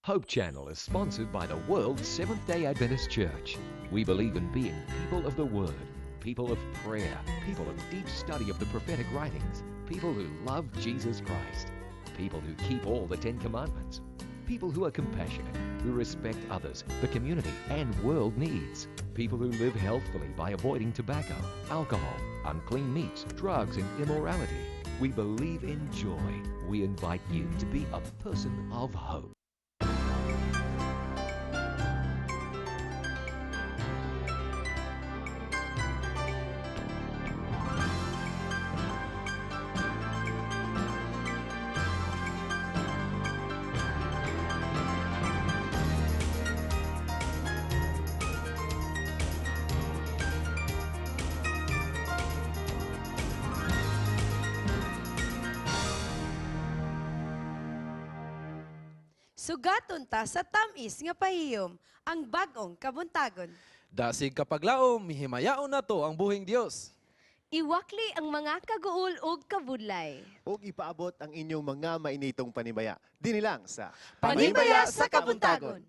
Hope Channel is sponsored by the World Seventh-day Adventist Church. We believe in being people of the Word, people of prayer, people of deep study of the prophetic writings, people who love Jesus Christ, people who keep all the Ten Commandments, people who are compassionate, who respect others, the community, and world needs, people who live healthfully by avoiding tobacco, alcohol, unclean meats, drugs, and immorality. We believe in joy. We invite you to be a person of hope. Sugaton ta sa tamis nga pahiyom, ang bagong kabuntagon. Dasig kapaglaom, mihimayaon na to ang buhing Dios. Iwakli ang mga kaguol ug kabudlay. Ug ipaabot ang inyong mga mainitong panibaya. Dinilang sa Panimbaya sa kabuntagon.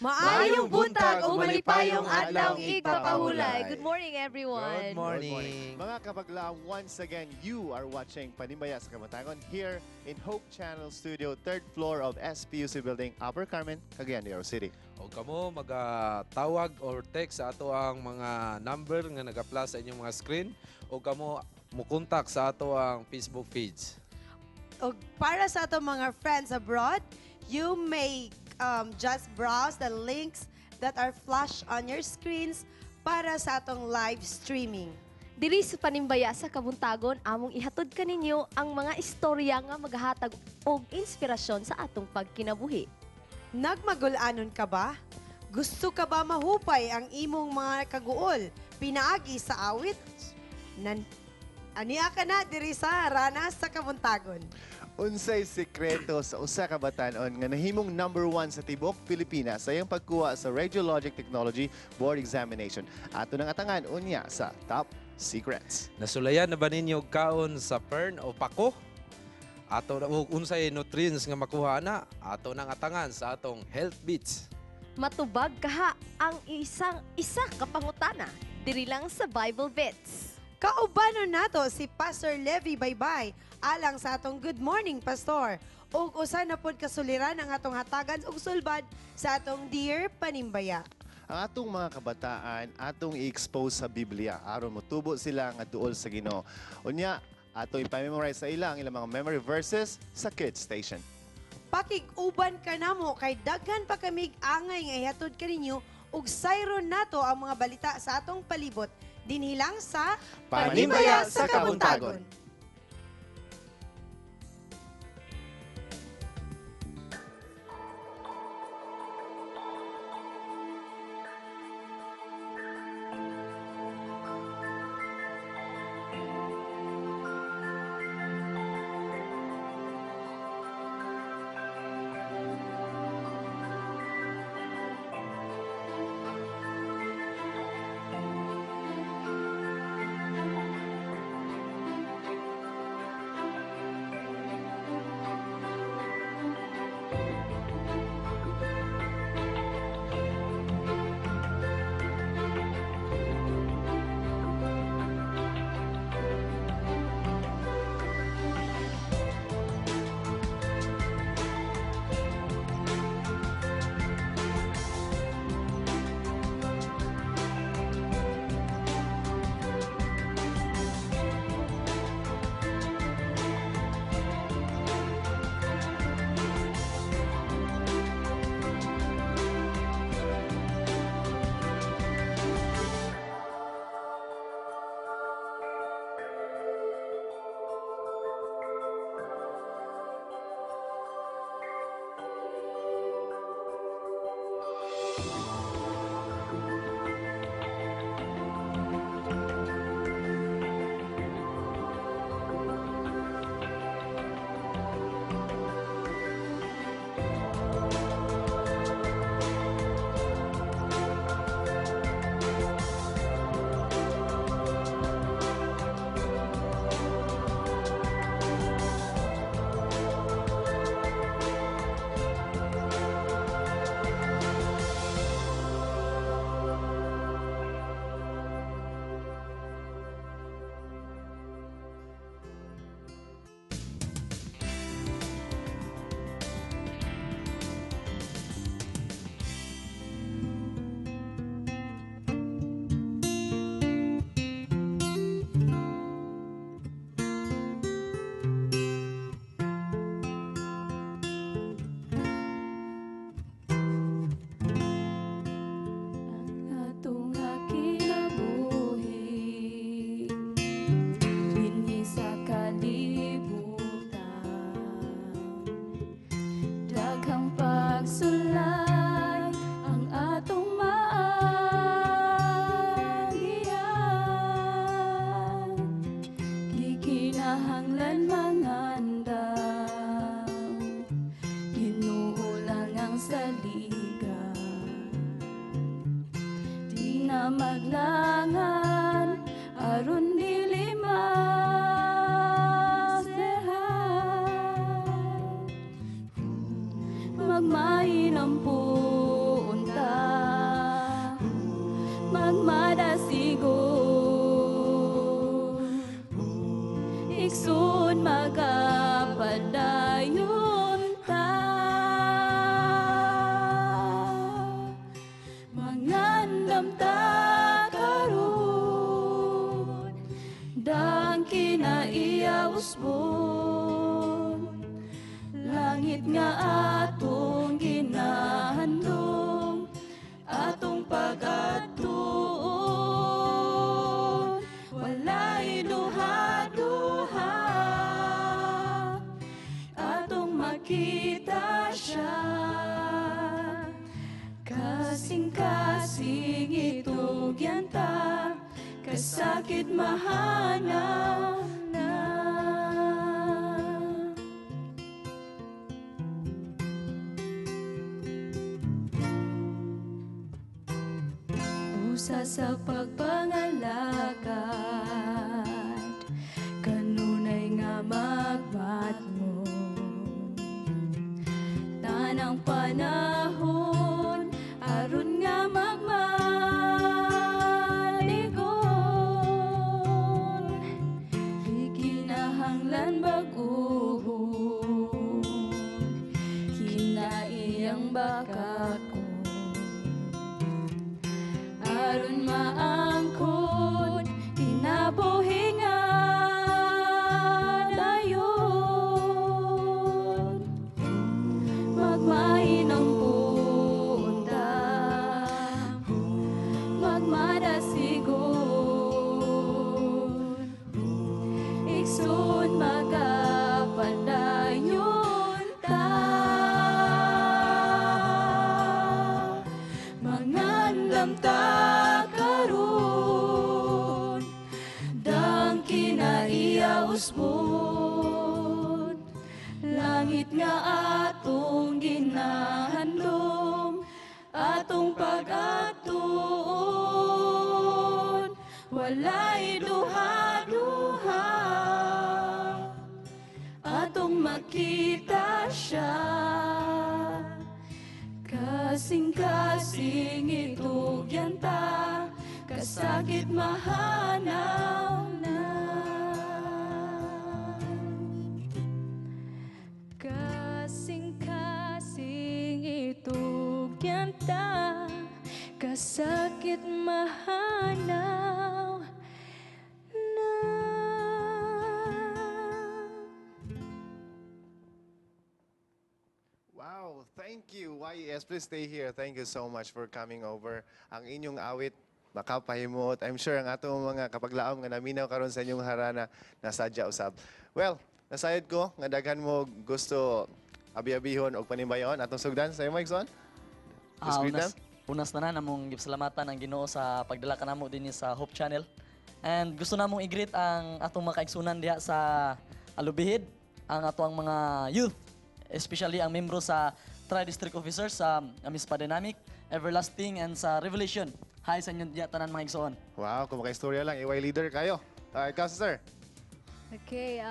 Maayong buntag o malipayong adlaw igpapahulay. Good morning, everyone. Good morning. Mga kapaglaom, once again, you are watching Panimbaya sa Kabuntagon here in Hope Channel Studio, 3rd floor of SPUC Building, Upper Carmen, Cagayan de Oro City. O kamo magatawag or text sa ato ang mga number nga nag-apply sa inyong mga screen o kamo mukontak sa ato ang Facebook page. O para sa ato mga friends abroad, you may just browse the links that are flashed on your screens para sa atong live streaming. Diri sa Panimbaya sa Kabuntagon, among ihatod kaninyo ang mga istorya nga maghatag og inspirasyon sa atong pagkinabuhi. Nagmagulanon ka ba? Gusto ka ba mahupay ang imong mga kaguol pinaagi sa awit? Ania ka na diri sa Rana sa Kabuntagon. Unsay sekreto sa usa ka batan-on nga nahimong #1 sa tibok Pilipinas sa iyang pagkuha sa Radiologic Technology Board Examination. Ato nang atangan unya sa Top Secrets. Nasulayan na ba ninyo og kaon sa fern o pako? Ato unsay nutrients nga makuha na? Ato nang atangan sa atong Health Beats. Matubag kaha ang isa ka pangutana diri lang sa Bible Bits. Kaubanon nato si Pastor Levi Baybay alang sa atong Good Morning Pastor. Ug usa na pod kasuliran ang atong hatagan og sulbad sa atong Dear Panimbaya. Ang atong mga kabataan atong i-expose sa Biblia aron motubo sila nga duol sa Ginoo. Unya, atong ipamemorize sa ilang mga memory verses sa Kids Station. Pakig-uban ka namo kay daghan pa kamig angay nga ihatod kaninyo ug sayron nato ang mga balita sa atong palibot dinhi lang sa Panimbaya sa Kabuntagon. na maglangan aron dili masdehan magmain ang punta magmadasigo iksun magapadayon ta mangandam ta karon dang kinaiyausbon langit nga atong gina makita siya. Kasing-kasing itugyan ta, kasakit mahanaw na. Usa sa pagpangalakad, kanunay nga magbat mo. Tanang panahon, aron nga magmaligon. Di kinahanglan baguhon, kinaiyang bakakon. Aron maangkon, kinabuhi nga dayon. Magmain ang punta, magmadasigon. Iksun magapadayon ta. Mangandam ta karon, dang kinaiya usbon. Langit nga atong ginahandom, atong pag-atuon. Walay duha-duha, atong makita siya. Kasing-kasing itugyan ta, kasakit mahanaw na. Kasing-kasing itugyan ta, kasakit mahanaw na. Wow, thank you. YES, please stay here. Thank you so much for coming over. Ang inyong awit, makapahimot. I'm sure ang atong mga kapaglaom nga naminaw karon sa inyong harana nasadya usab. Well, nasayod ko nga daghan mo gusto abi-abihon og panimbayon atong sugdan sa imong igsoon. Please greet them. Unas tanan among gisalamatan ang Ginoo sa pagdala kanamo dinhi sa Hope Channel. And gusto namong i-greet ang atong mga kaigsunan diha sa Alubihid, ang atong mga youth, especially ang membro sa Tri-District Officers sa Miss Padynamic, Everlasting, and sa Revelation. Hi sa inyo diya tanan mga igsoon. Wow, kung makaistorya lang, iway leader kayo. Ikaw, sir. Okay,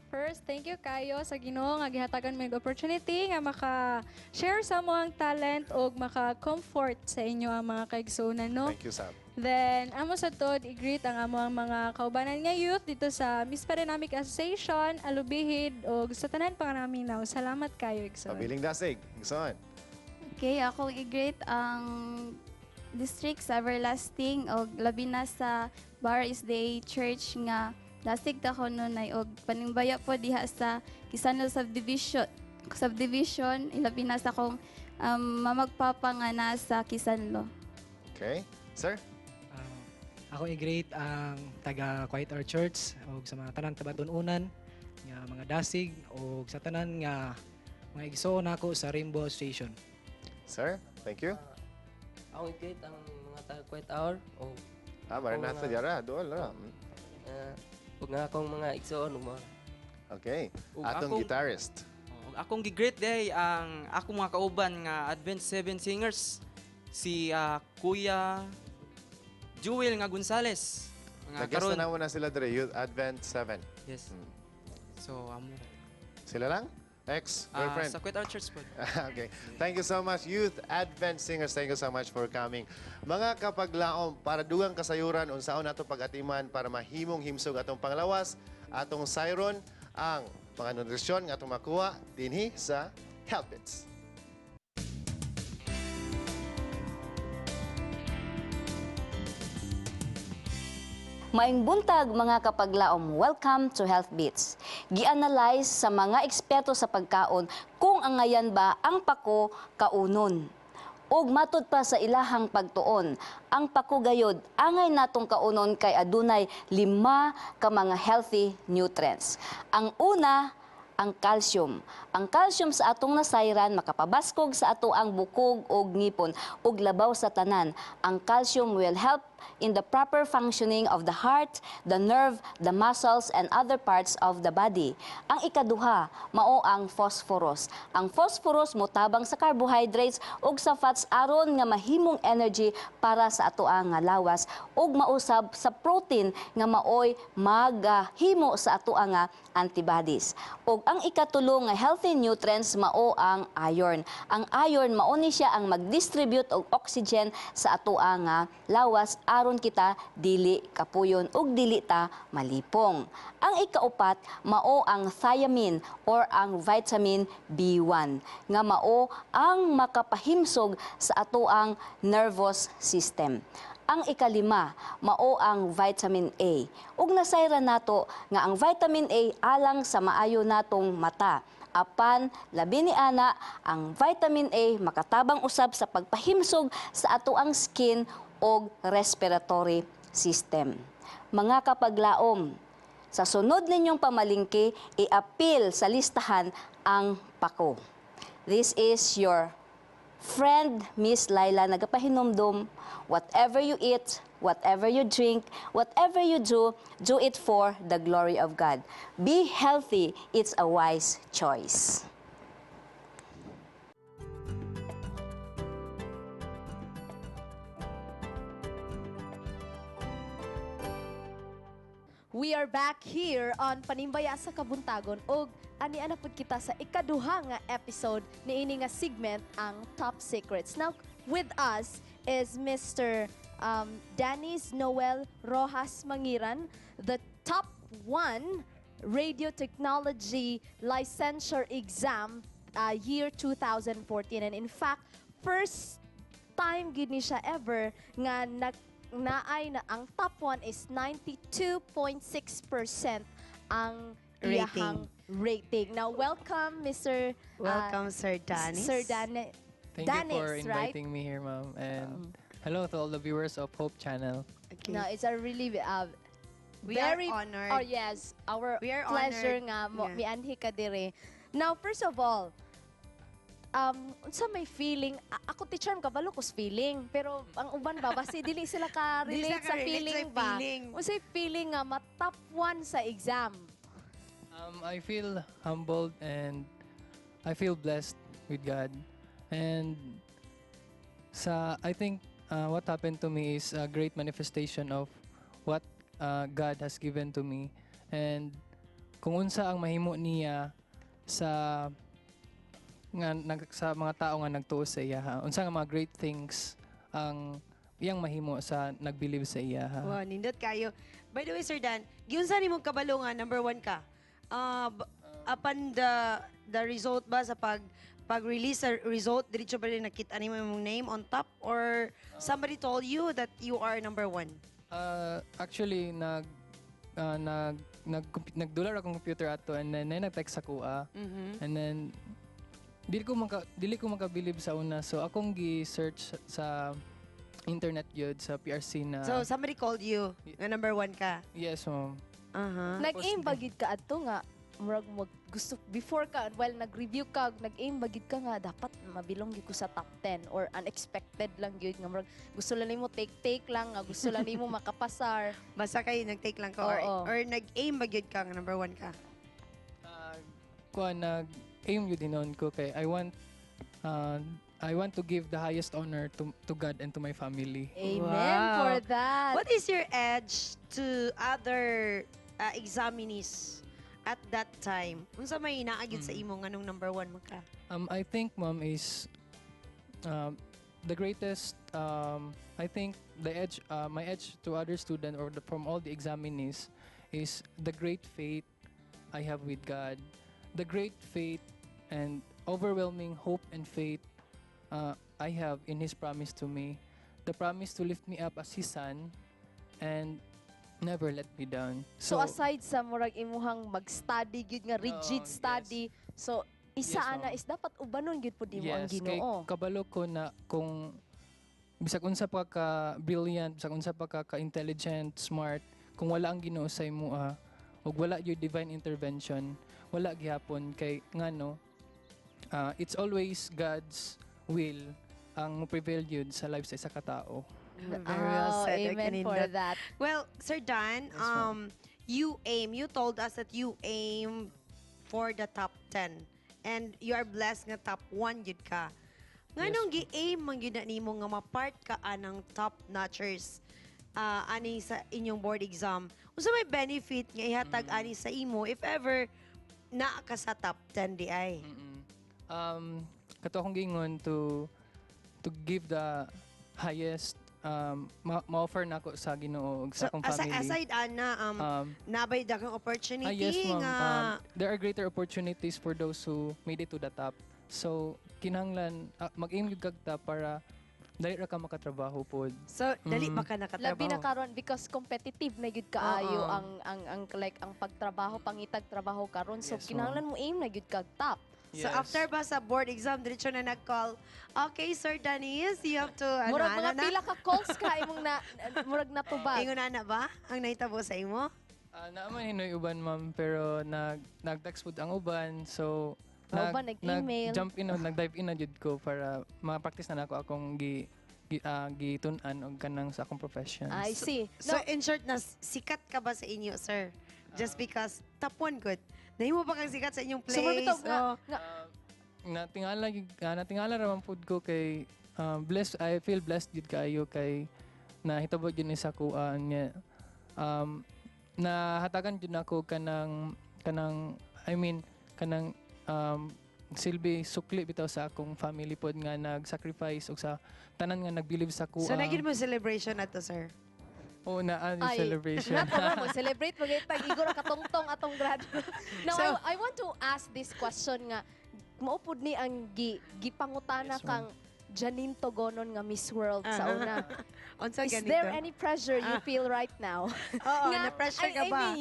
first, thank you kayo sa Ginoo nga gihatagan mo yung opportunity nga maka-share sa mo ang talent o maka-comfort sa inyo ang mga kaigsunan, no? Thank you, Sam. Then, amo sa tod, i-greet ang amo ang mga kaubanan nga youth dito sa Miss Padynamic Association, Alubihid, o sa tanan pa nga namin now. Salamat kayo, Igsoon. Pabiling dasig. Igsoon. Okay, ako i-greet ang district sa Everlasting o labi na sa Baris Day Church nga dasig ta ko nunay og Panimbaya po diha sa Kisanlo subdivision ilabi na sa kong mamagpapa nga nasa Kisanlo. Okay. Sir? Ako i-greet ang taga Quiet Our Church o sa mga tanan tabatununan nga mga dasig o sa tanan nga mga igsoon ako sa Rainbow Station. Sir? Thank you. Ako i-greet ang mga taga-quiet hour o Maranatha mga- Diara. Doon lang. ug nga akong mga igsoon mo. Okay. Ug Atong akong- guitarist. Akong gi-greet day ang akong mga kauban nga Advent 7 singers, si Kuya Jewel nga Gonzales. Nag-guest na naman na sila dire, Youth Advent 7. Yes. Hmm. So Sila lang? Ex-girlfriend? sa Quit Our Church po. Okay. Thank you so much, Youth Advent Singers. Thank you so much for coming. Mga kapaglaom, para dugang kasayuran, unsaon ato pag-atiman para mahimong himsog atong panglawas, atong siron, ang mga nutrisyon nga atong makuha dinhi sa Health Bits. Maing buntag mga kapaglaom, welcome to Health Beats. Gi-analyze sa mga eksperto sa pagkaon kung ang ngayan ba ang pako kaunon. Ug matud pa sa ilahang pagtuon, ang pako gayod angay natong kaunon kay adunay 5 ka mga healthy nutrients. Ang una, ang calcium. Ang calcium sa atong nasayran makapabaskog sa ato ang bukog og ngipon ug labaw sa tanan. Ang calcium will help in the proper functioning of the heart, the nerve, the muscles, and other parts of the body. Ang ikaduha, mao ang phosphorus. Ang phosphorus motabang sa carbohydrates ug sa fats aron nga mahimong energy para sa ato ang lawas ug mausab sa protein nga maoy maghimo sa ato ang antibodies. Ug ang ikatulo nga healthy nutrients mao ang iron. Ang iron mao ni siya ang mag-distribute og oxygen sa ato ang lawas aron kita dili kapuyon ug dili ta malipong. Ang ikaupat mao ang thiamine or ang vitamin B1 nga mao ang makapahimsog sa ato ang nervous system. Ang ikalima, mao ang vitamin A. Ug nasayra nato nga ang vitamin A alang sa maayo natong mata. Apan, labi ni ana, ang vitamin A makatabang usab sa pagpahimsog sa ato ang skin o respiratory system. Mga kapaglaom, sa sunod ninyong pamalingki, i-appeal sa listahan ang pako. This is your friend, Miss Laila, nagapahinomdom, whatever you eat, whatever you drink, whatever you do it for the glory of God. Be healthy, it's a wise choice. We are back here on Panimbaya sa Kabuntagon og ani ana pud kita sa ikaduha nga episode niini nga segment ang Top Secrets. Now with us is Mr. Dennis Noel Rojas Mangiran, the top 1 radio technology licensure exam year 2014, and in fact first time gid ni siya ever nga naay na ang top 1 is 92.6% ang iyahang rating. Now, welcome, Mr. Welcome, Sir Danis. Sir Danis. Thank you for inviting me here, ma'am. And hello to all the viewers of Hope Channel. Okay. Now, it's a really We very are honored. Oh yes, our We are pleasure honored. nga mo Yeah. mianhi ka dire. Now, first of all, unsa may feeling, ako teacher kabalo ko feeling, pero ang uban ba basi dili sila ka Dili relate sila sa ka-relate feeling sa ba? feeling. Unsay feeling nga ma-top 1 sa exam? I feel humbled and I feel blessed with God. And I think what happened to me is a great manifestation of what God has given to me. And kung unsa ang mahimo niya sa sa mga tao nga nagtuo sa iya, unsa nga mga great things ang iyang mahimo sa nagbilive sa iya. Wow, nindot kayo. By the way, Sir Dan, giunsa nimong kabalo nga number 1 ka? Upon the result ba sa pag-release sa result, diretso ba rin nakita nimo yung name on top, or somebody told you that you are number 1? Actually, nagdular akong computer ato, and then nag-text ako and then dili ko makabilib sa una, so akong gi-search sa internet yun, sa PRC na. So somebody called you nga number 1 ka? Yes, ma'am. Nag-aim bagid ka adto nga murag gusto before ka while nag-review ka, nag-aim bagid ka nga dapat mabilong gyud ko sa top 10 or unexpected lang gyud nga murag gusto lang nimo take lang nga gusto lang nimo makapasar. Basta kayo nag-take lang ka or nag-aim bagid ka nga number 1 ka? Nag-aim yun dinon ko kay I want to give the highest honor to God and to my family. Amen for that. What is your edge to other examinees at that time? Unsa may inaagid sa imo nganong number 1 mo ka? I think, ma'am, is the greatest. I think my edge to other students or from all the examinees is the great faith I have with God, the great faith and overwhelming hope and faith I have in His promise to me, the promise to lift me up as His son and never let me down. So aside sa murag imuhang mag-study gyud nga rigid study, so isa Yes, ana ma'am. is dapat ubanon gyud pud nimo ang Yes, kay Ginoo. kabalo ko na kung bisag unsa pa ka brilliant, bisag unsa pa ka intelligent, smart, kung wala ang Ginoo sa imo ug wala yung divine intervention, wala gihapon kay ngano it's always God's will ang mo prevail yun sa life sa isa ka tao. Very well Oh, said, amen for Kanindot. that. Well, Sir Dan, ma'am. you told us that you aim for the top 10. And you are blessed nga top 1 yun ka. Nganong gi-aim man yun na nimo nga ma-part ka anang top notchers ani sa inyong board exam. Unsa may benefit nga ihatag ani sa imo if ever naa ka sa top 10 di ay? Kato akong gingon to give the highest ma-offer na ako sa Ginoo ug sa akong family. Aside ana nabay daghang opportunity yes, ma'am. nga There are greater opportunities for those who made it to the top. So, kinahanglan mag-aim gyud kag ta para dali ra ka makatrabaho pod. So, dali ba ka nakatrabaho? Labi na karon because competitive na gyud kaayo ang like ang pagtrabaho pangitag trabaho karon. So Yes, kinahanglan mo aim na gyud kag top. So after ba sa board exam, diretso na nag-call, okay, Sir Danis, you have to, Murag mga pila ka calls ka imong murag natubag. Ingon na ba ang nahitabo sa imo? Naaman hinoy uban ma'am pero nag-text pud ang uban so nag-email. Nag-jump in nag-dive in na jud ko para ma-practice na nako akong gitun-an og kanang sa akong profession. I see. So in short, sikat ka ba sa inyo, sir? Just because top 1 good. Nahimo ba kang sikat sa inyong place? Sumabitaw nga. Natingala raman pud ko kay blessed. I feel blessed jud kaayo kay nahitabo jud ni sa kuan niya. Nahatagan jud nako kanang silbi sukli bitaw sa akong family pod nga nag-sacrifice og sa tanan nga nag-believe sa kuan. So naging mo celebration ato, sir? Oo, celebration. Mo celebrate mo gaytag igor katongtong atong grad. Now So, I want to ask this question nga maupod ni ang gipangutana kang Janine Togonon nga Miss World sa una. Unsa Is ganito? there any pressure you feel right now? Oo, na-pressure ka ba?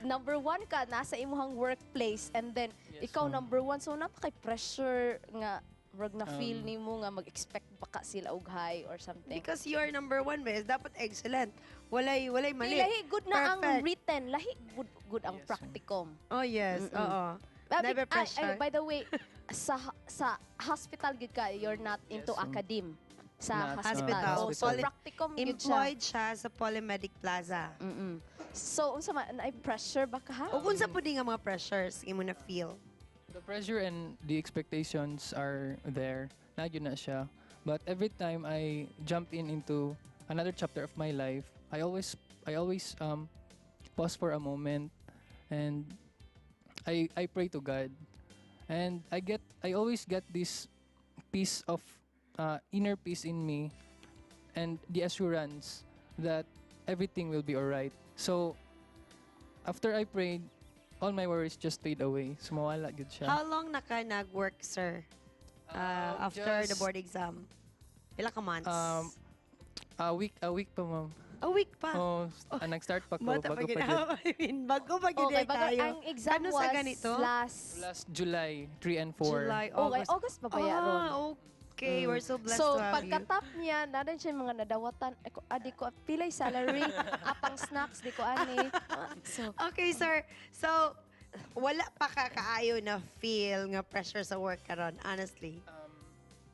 Number 1 ka nasa imuhang workplace and then ikaw number 1 so napaka-pressure nga rag na feel nimo nga mag-expect pa ka sila og high or something. Because you are number 1, bes. Dapat excellent. Walay mali. Lahi good na ang written, lahi good ang practicum. Oh yes, oo. Never pressure. By the way, sa hospital gid ka, you're not into academe. Sa hospital. So practicum gid siya. Employed siya sa Polymedic Plaza. So unsa man ay pressure ba ka ha? O unsa pud nga mga pressures imo na feel? The pressure and the expectations are there. Nagyo na siya. But every time I jump into another chapter of my life, I always pause for a moment and I pray to God. And I always get this piece of inner peace in me and the assurance that everything will be alright. So after I prayed, all my worries just fade away. Sumawala gud siya. How long na ka nag-work, sir? After the board exam? Pila ka months? A week pa, ma'am. A week pa? Oh, nag-start pa ko. Bata pa Bago pa gina. yun. I mean, bago pa gina tayo. Ang exam Kano was sa ganito? last July 3 and 4. July, Okay, August. August pa ba yaron? Okay, we're so blessed So, to have you. pagka-top niya, nadan siya mga nadawatan. Di ko, pilay salary, apang snacks, di ko ani. So, Okay, sir. So, wala pa ka kaayo na feel nga pressure sa work karon, honestly.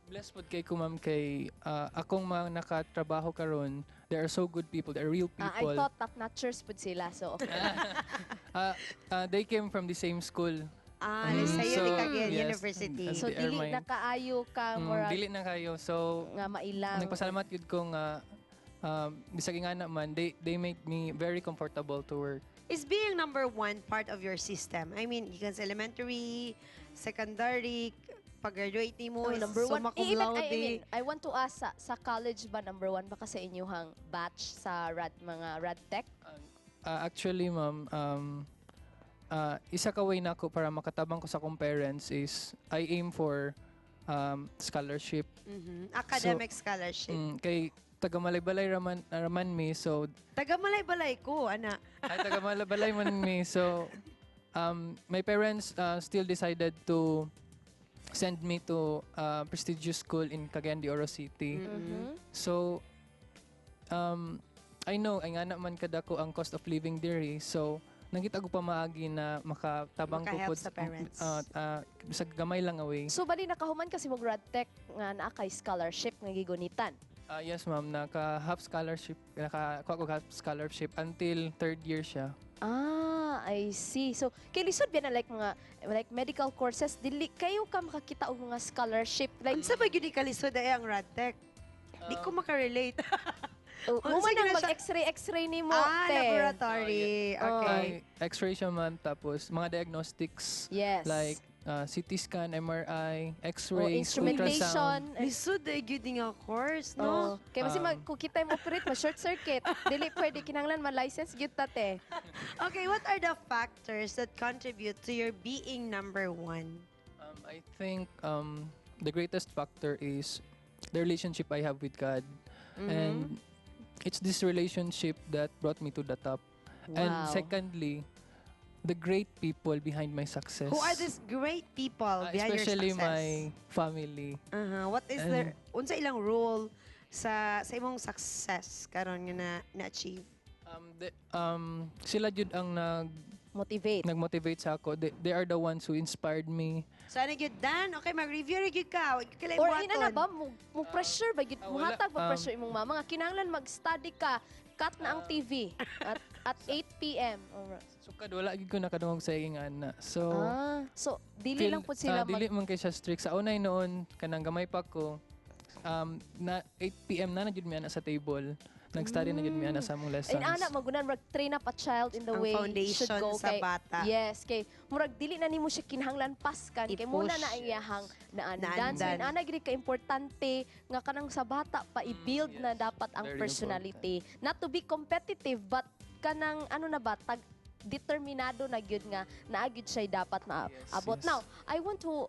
Blessed pod kay ko, ma'am, kay akong mga nakatrabaho karon. There are so good people. They are real I people. thought top-notchers pud sila. So, okay. They came from the same school. Sa'yo di kagyan, yes, university. as So, they are dili mine. na kaayo ka, murag Dili na kayo. So, nga mailang. nagpasalamat yun ko nga bisag nga naman, they make me very comfortable to work. Is being number 1 part of your system? I mean, you can say elementary, secondary, pag-graduate ni mo, number 1. summa cum laude. I want to ask, sa college ba number 1 ba ka sa inyong batch sa mga rad tech? Actually, ma'am, isa ka way na ako para makatabang ko sa akong parents is I aim for scholarship. Academic scholarship. Kay taga-Malay-Balay raman mi, so Taga-Malay-balay ko, ana. ay taga-Malay-Balay man mi, so my parents still decided to send me to a prestigious school in Cagayan de Oro City. So I know ay nga naman kada ko ang cost of living there, so nakita ko pa maagi na makatabang ko Maka-help pod sa parents. sa gamay lang away. So bali nakahuman kasi mo grad tech nga naa kay scholarship nga gigunitan. Yes ma'am, naka half scholarship, nakakuha ko half scholarship until third year siya. I see. So, kay lisod ba na like medical courses, dili kayo ka makakita og mga scholarship like Unsa ba gyud ka lisod ay ang Radtech? Di ko maka-relate. mo Unsa man gyud na ang siya? mag-x-ray nimo, Ah, te. laboratory. Okay. X-ray siya man, tapos mga diagnostics Yes. like CT scan, MRI, Oh, X-rays, instrumentation. ultrasound. Lisod ay gyud nga course, No? no? Kaya kasi kung kita mo operate, ma-short circuit. Dili pwede, kinahanglan ma-license gyud ta, te. Okay, what are the factors that contribute to your being number one? I think the greatest factor is the relationship I have with God. And it's this relationship that brought me to the top. And Wow. secondly, the great people behind my success. Who are these great people behind your Especially success? my family. What is And- their unsa ilang role sa imong success karon nga na-achieve? Sila jud ang nag-motivate sa ako. They are the ones who inspired me. So ano gyud Dan? Okay, mag-review ra gyud ka. Huwag ka lang Or buhaton. ina na ba, mo pressure ba? Mo wala, hatag ba pressure imong mama? Nga kinahanglan mag-study ka, cut na ang TV at 8 p.m. Sukad wala gid ko nakadungog sa iyang ana. So so dili lang po sila dili man kay siya strict. Sa unay noon kanang gamay pa ko. Na 8 p.m. na jud mi ana sa table. Nag-study na jud mi ana sa among lessons. And ana magunan murag train up a child in the Ang way foundation should go sa kay bata. Yes, kay murag dili na nimo siya kinahanglan paskan kay muna na ang iyahang naandan. So Naandan. ana gid ka importante nga kanang sa bata pa i-build na dapat ang Very personality. Not to be competitive but kanang ano na ba determinado na gyud nga naagid siya dapat maabot. yes. Now, I want to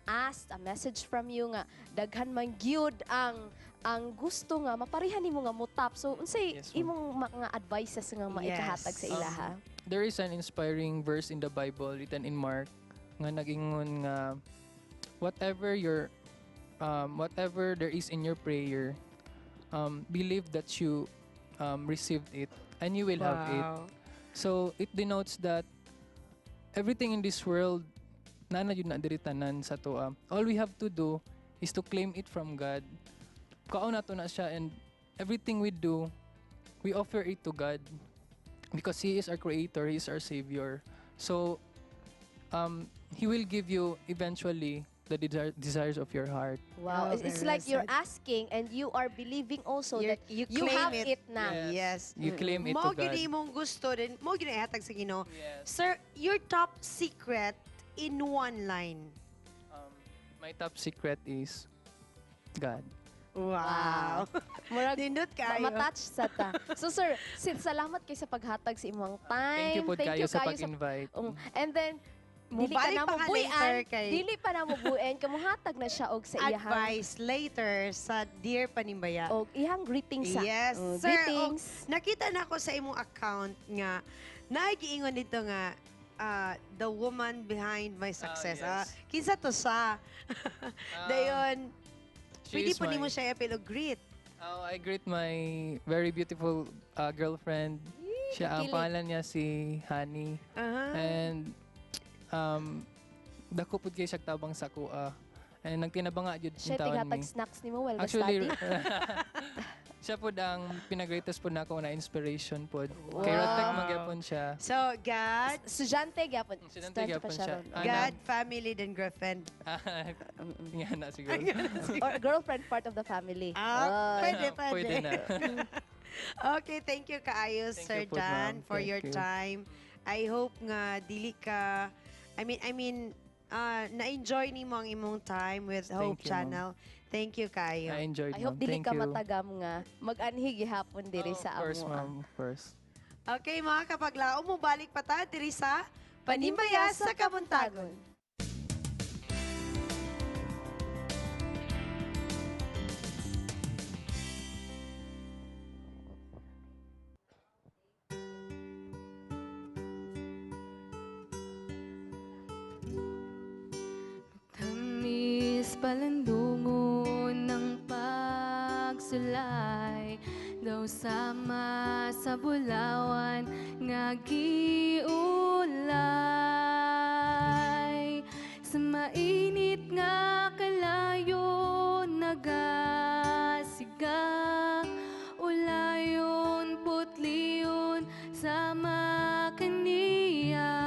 ask a message from you nga daghan man gyud ang gusto nga maparihan nimo nga mutap. So unsay Yes, ma'am. imong mga advices nga maikahatag sa ilaha? There is an inspiring verse in the Bible written in Mark nga nagingon nga whatever there is in your prayer, believe that you received it and you will have it. So it denotes that everything in this world na yun na diri tanan sa toa. All we have to do is to claim it from God. Kaon nato na siya, and everything we do, we offer it to God because He is our creator, He is our savior. So He will give you eventually the desires of your heart. Wow, Oh, it's very like well you're said. asking and you are believing also that you claim have it na. Yes. You claim it Mo to God. gyud imong gusto din. Mo gyud ihatag sa Ginoo. Yes. Sir, your top secret in one line. My top secret is God. Wow. Murag Nindot kayo. matouch sa ta. So sir, salamat kay sa paghatag sa imong time. Thank you po kayo sa pag-invite. And then dili ka Mubalik na pa mo ka buyan, later kay- dili pa na mo buyan, kamuhatag na siya og sa iyahang Advice later sa Dear Panimbaya. og iyang greetings sa. Yes, Oh, sir. greetings. Nakita na ko sa imong account nga nagiingon dito nga the woman behind my success. yes. Kinsa to sa? Dayon, She pwede is po nimo my- siya epilog greet. I greet my very beautiful girlfriend. Siya ang kikilig. pangalan niya si Honey. And dako pud kay siya tabang sa kuha. And nagtinabanga jud Siya in taon tighatag mi. snacks nimo while Actually, study. siya pud ang pinag-greatest pud nako na inspiration pud. Wow. Kay Rotek magyapon siya. So, God, Estudyante gyapon. Estudyante pa gyapon siya. ron. God, family, then girlfriend. Nga na siguro. Or girlfriend part of the family. Pwede, pwede. Pwede na. Okay, thank you kaayo, Thank Sir you po, Dan, ma'am. for Thank your you. time. I hope nga dili ka na-enjoy nimo ang imong time with Hope you, ma'am. Channel. Thank you kaayo. I enjoyed, I hope ma'am. dili Thank ka you. matagam nga mag-anhi gihapon diri sa Of course, amo. ma'am. Of course. Okay, mga kapaglaom mo, balik pa ta diri sa Panimbaya sa Kabuntagon. Tamis palandungon ng pagsulay daw sama sa bulawan nga giulay sa mainit nga kalayo nagasiga ulayon putliyon sama kaniya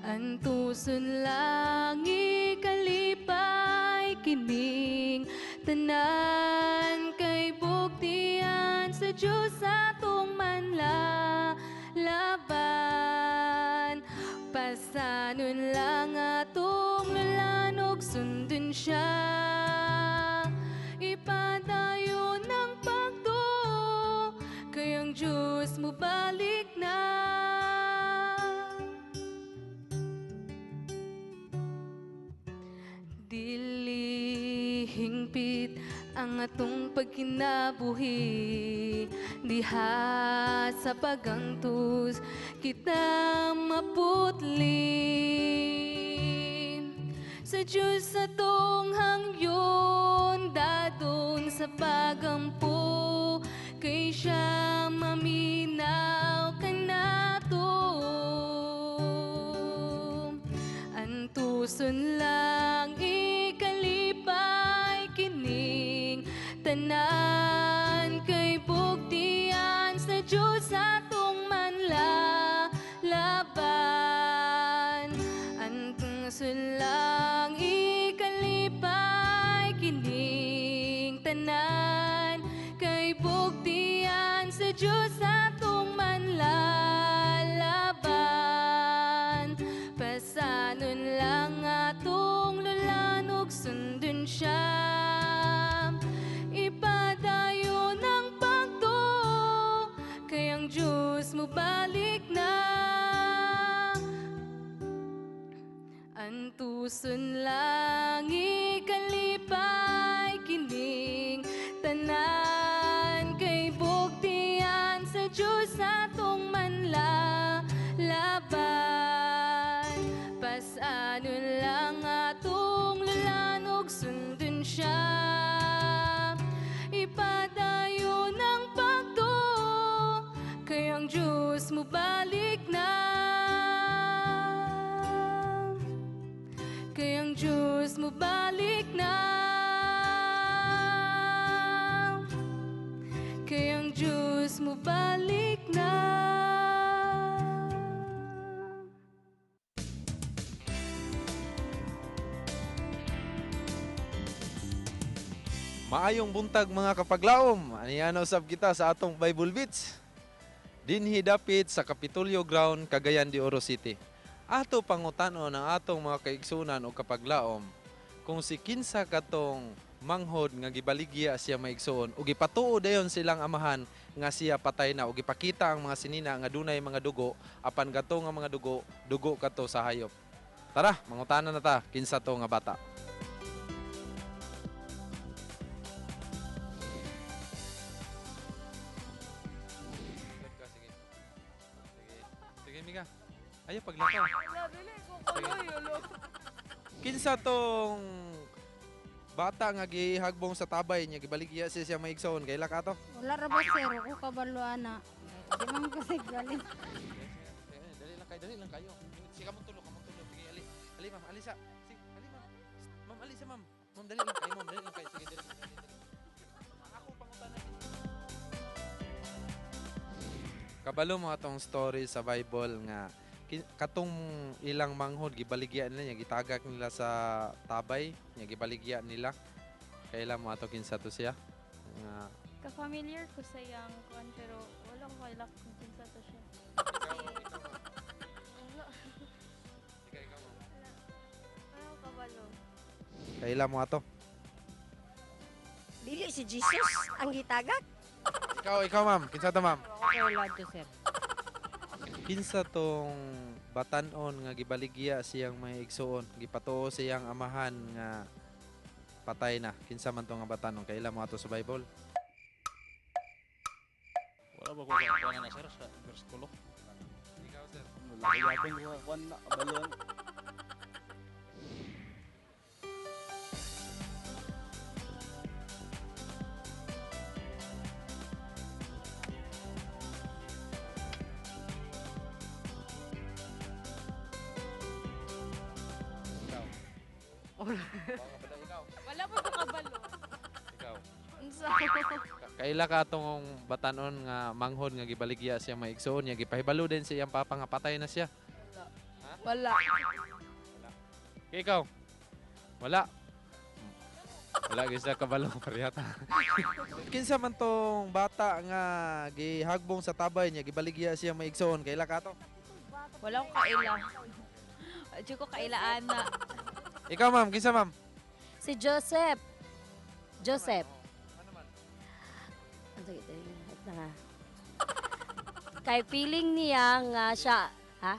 antuson lang ikalipay kining tanan kay buktian sa Diyos atong manlalaban pasanon lang atong lalanog sundin siya ipadayon ng pagdo kay ang Diyos mo balik na dili hingpit ang atong pagkinabuhi diha sa pagangtus kita maputlin sa Diyos atong hangyon dadon sa pagampo kay siya maminaw kanato antuson lang ikalipay kining tanan kay buktian sa Diyos atong manlalaban antuson lang ikalipay kining tanan kay buktian sa Diyos atong manlalaban pasanon lang atong lulanog sundin siya ipadayon ng pagto kay ang Diyos mo balik na antuson lang ikalipay kining tanan kay buktian sa Diyos atong manlalaban pasanon lang atong lalanog sundin siya ipadayon ng pagto kay ang Diyos mo balik na kay ang Diyos mo balik na kay ang Diyos mo balik na Maayong buntag mga kapaglaom. Aniano sab kita sa atong Bible Beats. Dinhi dapit sa Kapitolyo Ground, Cagayan de Oro City. Ato pangutanon ang atong mga kaigsunan o kapaglaom kung si kinsa katong manghod nga gibaligya siya maigsuon ug gipatuo dayon silang amahan nga siya patay na ug gipakita ang mga sinina nga dunay mga dugo apan gato nga mga dugo kato sa hayop. Tara, mangutanan na ta kinsa to nga bata. Miga. Ayaw paglakaw. Kinsa tong bata nga gihagbong sa tabay niya gibaligya siya maigsoon kay laka to? Wala ra ba sir ko kabaluana. Di man ko sigbalin. Dali lang kayo. Sige mo tulo. Sige ali ma'am, alisa. Sige, ali ma'am. Ma'am alisa ma'am. Ma'am dali lang kayo, Sige dali. Ako pangutanan. Kabalo mo atong story sa Bible nga katong ilang manghod gibaligya nila niya gitagak nila sa tabay niya gibaligya nila kailan mo ato kinsa to siya nga Ka-familiar ko sa yang kuan pero wala ko kailak kung kinsa to siya. Wala. ikaw mo Ano kabalo? kailan mo ato Dili si Jesus ang gitagak. ikaw ma'am kinsa to ma'am Okay lang to sir. kinsa tong batan-on nga gibaligya siyang may igsuon gipatuo siyang amahan nga patay na kinsa man to nga batan-on kailan mo ato sa Bible wala ba ko kuha na sir sa versikulo ikaw sir laki yapon ko kuha na kabalon Wala po ko kabalo. Ikaw. Unsa? Kaila ka tong batanon nga manghod nga gibaligya siya maigsoon niya gipahibalo din sa iyang papa nga patay na siya. Wala. Ikaw. Wala. Wala gyud siya kabalo parehata. Kinsa man tong bata nga gihagbong sa tabay niya gibaligya siya maigsoon kaila ka to? Wala ko kaila. Di ko kailaan na. Ikaw ma'am, kinsa ma'am? Si Joseph. Joseph. Kay feeling niya nga siya, ha?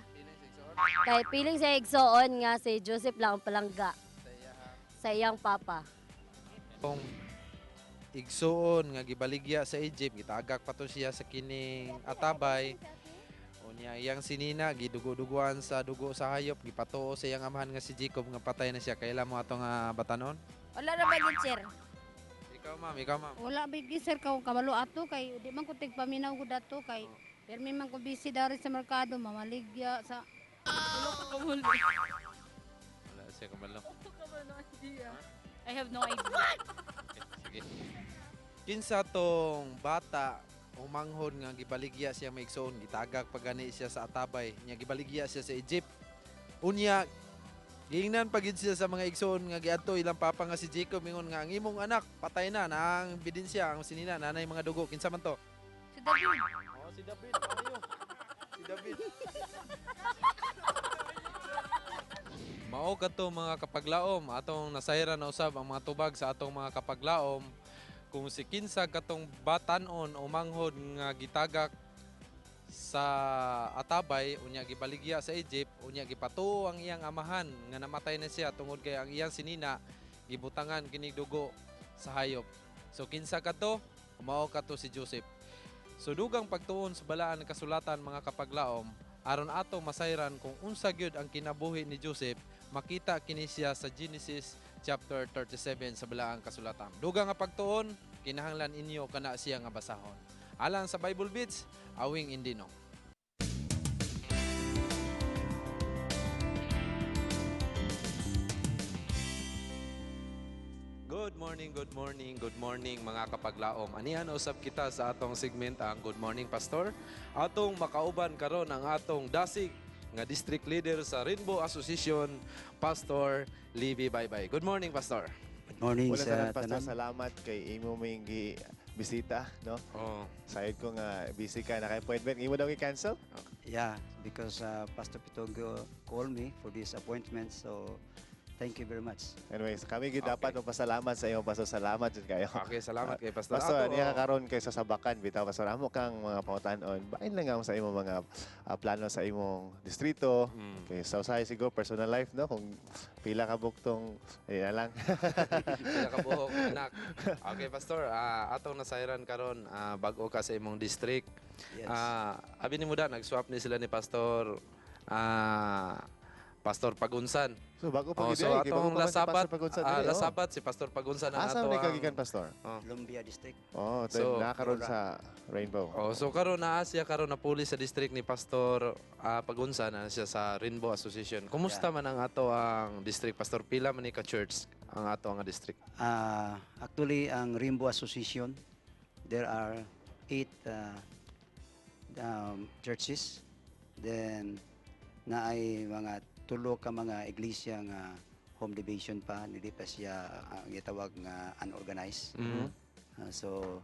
Kay feeling sa igsoon nga si Joseph lang ang palangga sa iyang papa. Tong igsoon nga gibaligya sa Egypt gitagak pa to siya sa kining atabay. Unya iyang sinina gidugo-duguan sa dugo sa hayop gipatuo sa iyang amahan nga si Jacob nga patay na siya. Kaila mo ato nga batanon? Wala na ba yun, sir? Ikaw ma'am, ikaw ma'am. Wala ba yun, sir? Kabalo ato kay di man ko tigpaminaw ko dato kay permi man ko busy dari sa merkado mamaligya sa Wala ko kabalo. Wala siya kabalo. I have no idea. Sige. Kinsa tong bata umanghod nga gibaligya siya maigsoon gitagak pagani siya sa atabay nya gibaligya siya sa Egypt. Unya giingnan pagid siya sa mga igsoon nga giadto ilang papa nga si Jacob mingon nga ang imong anak patay na ang bidensya ang sinina nanay mga dugo kinsa man to? Si David. Oh, si David. Ayo. Si David. Mao kadto mga kapaglaom atong nasayran na usab ang mga tubag sa atong mga kapaglaom kung si kinsa katong batanon o manghod nga gitagak sa atabay unya gibaligya sa Egypt unya gipatuo ang iyang amahan nga namatay na siya tungod kay ang iyang sinina gibutangan kining dugo sa hayop. So kinsa kadto? Mao kadto si Joseph. So dugang pagtuon sa balaan ng kasulatan mga kapaglaom aron ato masayran kung unsa gyud ang kinabuhi ni Joseph makita kini siya sa Genesis chapter 37 sa balaang kasulatan. Dugang nga pagtuon kinahanglan inyo kana siya nga basahon. Alang sa Bible Beats, awing indino. Good morning mga kapaglaom. Anihan usab kita sa atong segment ang Good Morning Pastor. Atong makauban karon ang atong dasig nga district leader sa Rainbow Association, Pastor Libby Baybay. Good morning, Pastor. Good morning Wala sa Pastor, tanan. salamat kay imo may bisita, no? Oh. Sayod ko nga busy ka, naka-appointment. Imo daw i-cancel? Yeah, because Pastor Pitogo called me for this appointment, so thank you very much. Anyways, kami gid dapat magpasalamat sa iyo, Pastor. Salamat jud kayo. Okay, salamat kay Pastor. Pastor, Ato, niya karon kay sa sabakan bitaw, Pastor. Amo kang mga pangutan-on. Bain lang ang sa imong mga plano sa imong distrito. Kay sa usahay siguro personal life, no? Kung pila ka buktong na lang. Pila ka buhok, anak. Okay, Pastor. Atong nasayran karon bag-o ka sa imong district. Yes. Abi ni muda nag-swap ni sila ni Pastor Pastor Pagunsan. So bago pa so atong lasabat, lasabat si Pastor Pagunsan ang asa ato ni ang kagikan, Pastor? Lumbia District. Oh, So, nakaroon sa Rainbow. So karon naa siya karon na puli sa district ni Pastor Pagunsan na siya sa Rainbow Association. Kumusta man ang ato ang district, Pastor? Pila man ni ka church ang ato ang district? Actually, ang Rainbow Association, there are 8 churches. Then, naay mga tulo ka mga iglesia nga home division pa, hindi pa siya gitawag nga unorganized. So,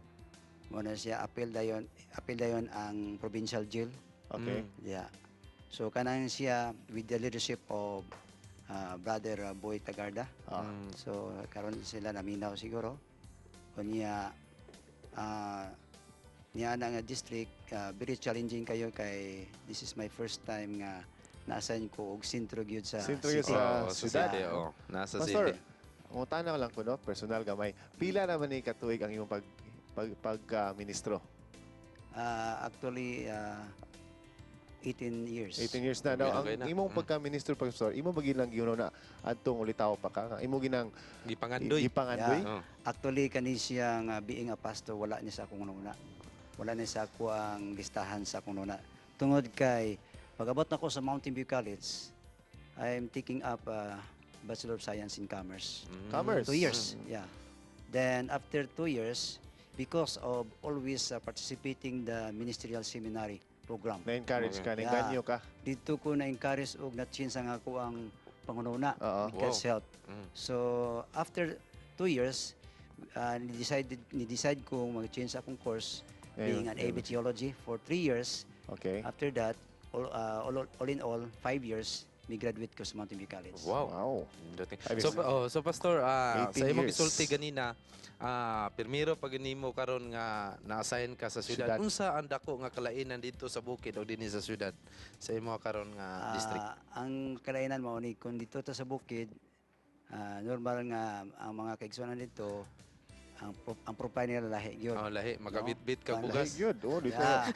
muna siya appeal dayon ang provincial jail. Okay. Yeah. So kanang siya with the leadership of Brother Boy Tagarda. So karon sila naminaw siguro. Kunya niya na nga district very challenging kayo kay this is my first time nga na-assign ko og sentro gyud sa Sentro gyud city. sa syudad. Nasa Pastor, city. tanaw lang ko, no? Personal gamay. Pila naman ni katuig ang iyong pag-ministro? Actually, 18 years. 18 years na. Now, ang imong pagka-ministro, Pastor, imo ba ginang giuno na adtong ulitaw pa ka? Imo ginang gipangandoy. Yeah. Actually, kani siya nga being a pastor, wala ni sa akong nuna. Wala ni sa ako ang listahan sa akong nuna. Tungod kay pag-abot na ko sa Mountain View College, I am taking up Bachelor of Science in Commerce. Commerce. 2 years, yeah. Then after 2 years, because of always participating the ministerial seminary program. Na-encourage ka, na-inganyo ka. Dito ko na-encourage o na-change ang ako ang pangununa with God's Wow. help. So after 2 years, ni-decide ko mag-change akong course being an AB Theology for 3 years. Okay. After that, all in all, 5 years, may graduate ko sa Mountain View College. Wow. Dating. Ay, So Pastor, 18 sa imong years. gisulti ganina, pirmiro pag nimo karon nga na-assign ka sa syudad. Syudad. Unsa ang dako nga kalainan dito sa bukid o dinhi sa syudad sa imong karon nga district? Ang kalainan mo ni kung dito ta sa bukid, normal nga ang mga kaigsunan dito, ang profile nila lahi gyud. Lahi, magabitbit ka Ang bugas. Lahi gyud. Dito. Yeah.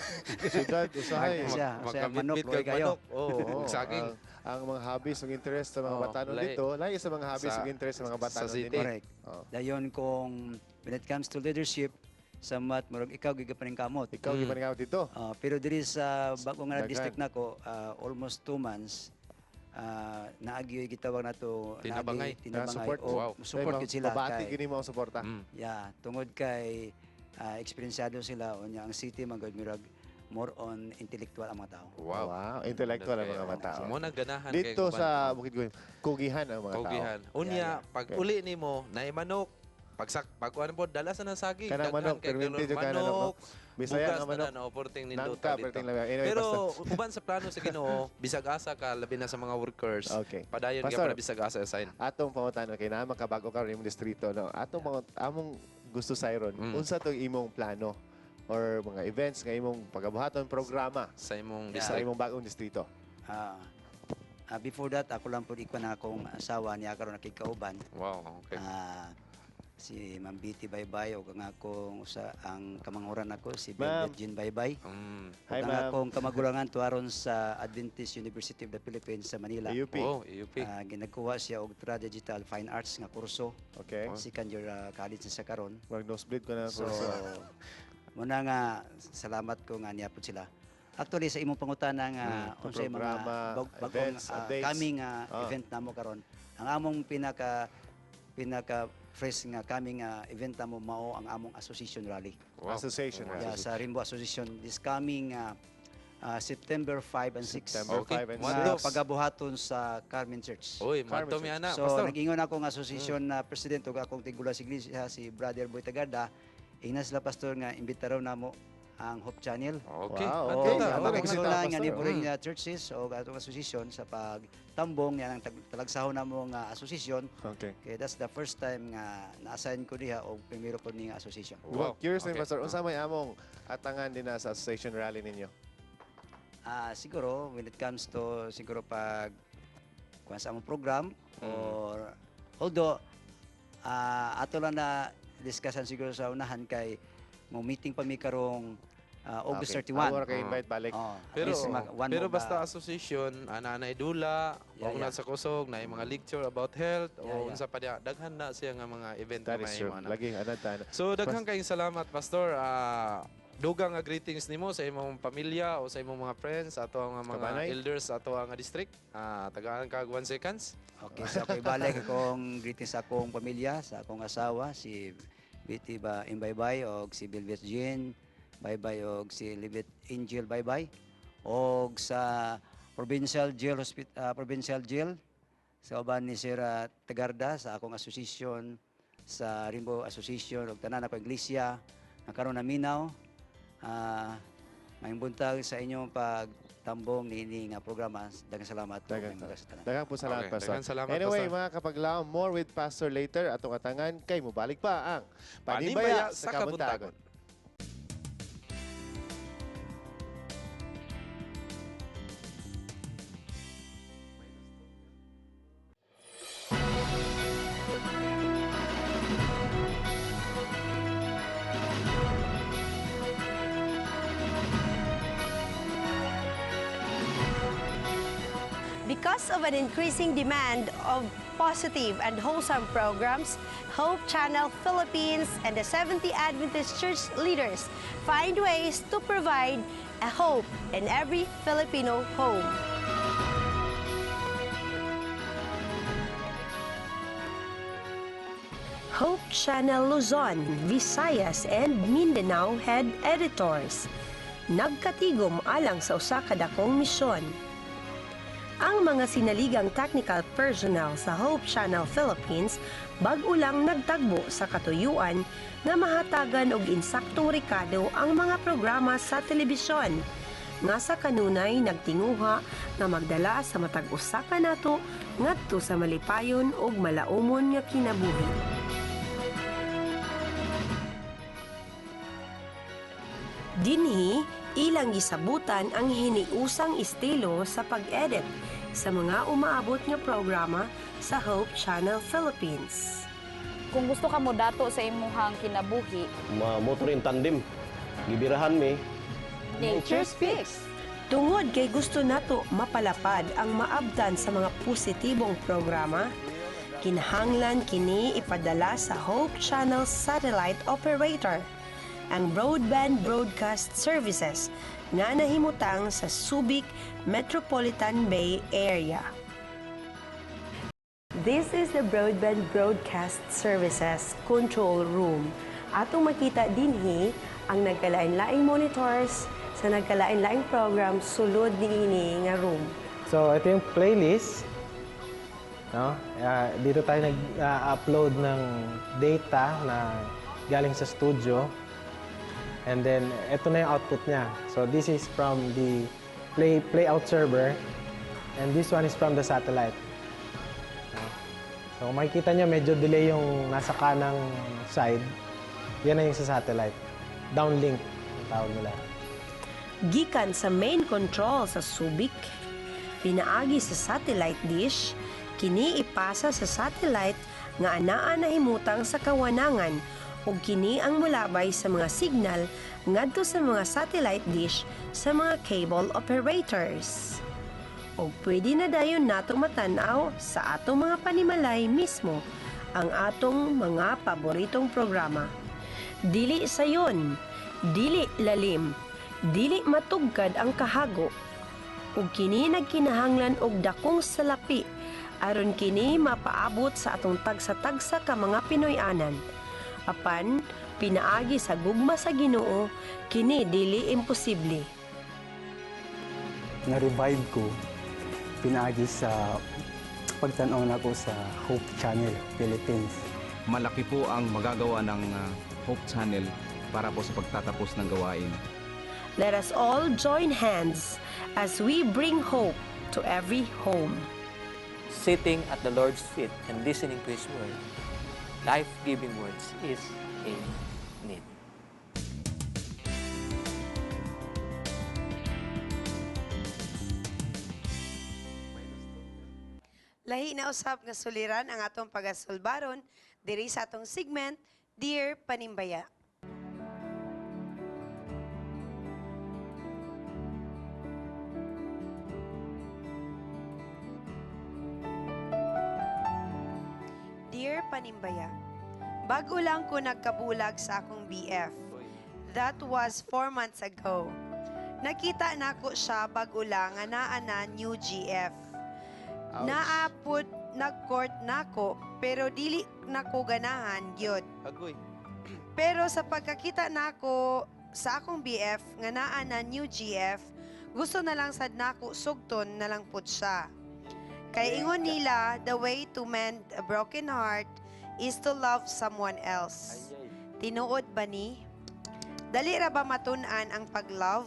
Syudad, usahay. Magabitbit ka manok. Oh, saging. Ang mga hobbies, ang interest sa mga batanon lahi. dito, lahi sa mga hobbies, ang interest sa mga batanon city. dito. Correct. Dayon kung when it comes to leadership, sa mat murag ikaw gigapaning kamot. Ikaw gipaning kamot dito. Pero diri sa bago nga Daghan. district nako, almost 2 months, naagyoy gitawag nato Tinabangay. Support. support gyud sila Babati gini mo ang suporta. yeah, tungod kay eksperyensado sila unya ang city magod mirag more on intellectual ang mga tao. Wow. Intellectual ang mga tao. Mo naganahan Dito sa Bukid Guhim, kugihan ang mga Kugihan. tao. Unya, pag uli nimo na manok, pag kuan po dala sa nang saging, Kanang manok, permente jud kanang manok. Bisaya nga manok. na oporting Nangka, nindota dito. perting lang. Anyway, Pero basta. uban sa plano sa Ginoo, bisag asa ka labi na sa mga workers. Okay. Padayon ka Pastor, para bisag asa assign. Atong pangutan, okay na, makabago ka rin yung distrito. No? Among gusto sa iron, unsa to imong plano or mga events nga imong pagabuhaton programa sa imong sa imong bagong distrito. Before that, ako lang po ikaw na akong asawa niya karon nakikauban. Wow, okay. Si Ma'am Betty Baybay o ang akong ang kamanghuran ako si Ma'am. Velvet Jean Baybay. Hi, Ang ma'am. akong kamagulangan tuaron sa Adventist University of the Philippines sa Manila. AUP. Oh, AUP. Ginagkuha siya og Digital Fine Arts nga kurso. Okay. Second year college na sa karon. Mag nosebleed ko na So, kurso. muna nga salamat ko nga niya po sila. Actually sa imong pangutana nga unsay mga programa, bagong events, updates. coming event namo karon. Ang among pinaka fresh nga coming event namo mao ang among association rally. Wow. Association rally. Yeah, sa Rimbo Association this coming September 5 and 6. September 5 and Nga 6. pagabuhaton sa Carmen Church. Uy, madto mi ana, So, pastor. nag-ingon ako nga association na president ug akong tigula sa iglesia si Brother Boy Tagarda. Ina sila pastor nga imbitaraw namo ang Hope Channel. Okay. Wow. O Okay. ang Ano mga nagsita, nga pastor? neighboring churches o atong association sa pagtambong yan ang talagsahon namo nga association. Okay. Kaya that's the first time nga na-assign ko diha o primero ko ni nga association. Wow. Curious din, Okay. Pastor. Unsa may among atangan din na sa association rally ninyo? Siguro when it comes to siguro pag kuan sa among program or although ato lang na discussion siguro sa unahan kay mo meeting pa mi karong August Okay. 31. Amo ra kay invite balik. At Pero least one pero mo basta ba- association ana na idula, Yeah, yeah, yeah. sa kusog na mga lecture about health Yeah, o yeah. unsa pa diha daghan na siya nga mga event That na is may true. ana. Lagi, anad. So daghang kayong salamat pastor. Dugang nga greetings nimo sa imong pamilya o sa imong mga friends ato ang mga Kabanay. elders ato ang district. Tagaan kag 1 seconds. Okay, so ako ibalik akong greetings sa akong pamilya, sa akong asawa, si Betty Imbaybay o si Velvet Jean Baybay o si Libet Angel Baybay o sa Provincial Jail sa uban ni Sir Tagarda sa akong association sa Rimbo Association o tanan ako iglesia nakaroon na minaw. Maayong buntag sa inyong pagtambong ni nga programa. Daghang salamat po. Daghang po salamat, Okay, Pastor. daghang salamat, Anyway, Pastor. mga kapaglaom, more with Pastor later. Atong atangan kay mubalik pa ang Panimbaya Panimbaya sa sa Kabuntagon. Because of an increasing demand of positive and wholesome programs, Hope Channel Philippines and the Seventh-day Adventist Church leaders find ways to provide a hope in every Filipino home. Hope Channel Luzon, Visayas, and Mindanao head editors. Nagkatigom alang sa usa ka dakong misyon. Ang mga sinaligang technical personnel sa Hope Channel Philippines bag-o lang nagtagbo sa katuyuan nga mahatagan og insaktong rekado ang mga programa sa telebisyon nga sa kanunay nagtinguha nga magdala sa matag usa ka nato ngadto sa malipayon ug malaumon nga kinabuhi. Dinhi ilang gisabutan ang hiniusang estilo sa pag-edit sa mga umaabot nga programa sa Hope Channel Philippines. Kung gusto ka mo dato sa imuhang kinabuhi, motor in tandem. Gibirahan mi. Nature Speaks. Tungod kay gusto nato mapalapad ang maabdan sa mga positibong programa, kinahanglan kini ipadala sa Hope Channel Satellite Operator, ang Broadband Broadcast Services nga nahimutang sa Subic Metropolitan Bay Area. This is the Broadband Broadcast Services Control Room. Atong makita dinhi ang nagkalain-laing monitors sa nagkalain-laing program sulod niini nga room. So ito yung playlist. No? Dito tayo nag-upload ng data na galing sa studio. And then, ito na yung output niya. So, this is from the playout server. And this one is from the satellite. So, makikita nyo, medyo delay yung nasa kanang side. Yan na yung sa satellite. Downlink, ang tawag nila. Gikan sa main control sa Subic, pinaagi sa satellite dish, kini ipasa sa satellite nga anaa na himutang sa kawanangan ug kini ang mulabay sa mga signal ngadto sa mga satellite dish sa mga cable operators. O pwede na dayon nato matanaw sa atong mga panimalay mismo ang atong mga paboritong programa. Dili sayon, dili lalim, dili matugkad ang kahago. Ug kini nagkinahanglan og dakong salapi aron kini mapaabot sa atong tagsa-tagsa ka mga Pinoy-anan. Apan, pinaagi sa gugma sa Ginoo, kini dili imposible. Na-revive ko, pinaagi sa pagtanaw na ko sa Hope Channel Philippines. Malaki po ang magagawa ng Hope Channel para po sa pagtatapos ng gawain. Let us all join hands as we bring hope to every home. Sitting at the Lord's feet and listening to His word, life-giving words is a need. Lahi na usab nga suliran ang atong pagasulbaron diri sa atong segment Dear Panimbaya. Dear Panimbaya, bago lang ko nagkabulag sa akong BF. That was 4 months ago. Nakita nako siya bago lang nga naa na new GF. Naapod nag-court nako pero dili nako ganahan gyud. Agoy. Pero sa pagkakita nako sa akong BF nga naa na new GF, gusto na lang sad nako sugton na lang pud siya. Kay ingon nila, the way to mend a broken heart is to love someone else. Tinuod ba ni? Dali ra ba matun-an ang pag-love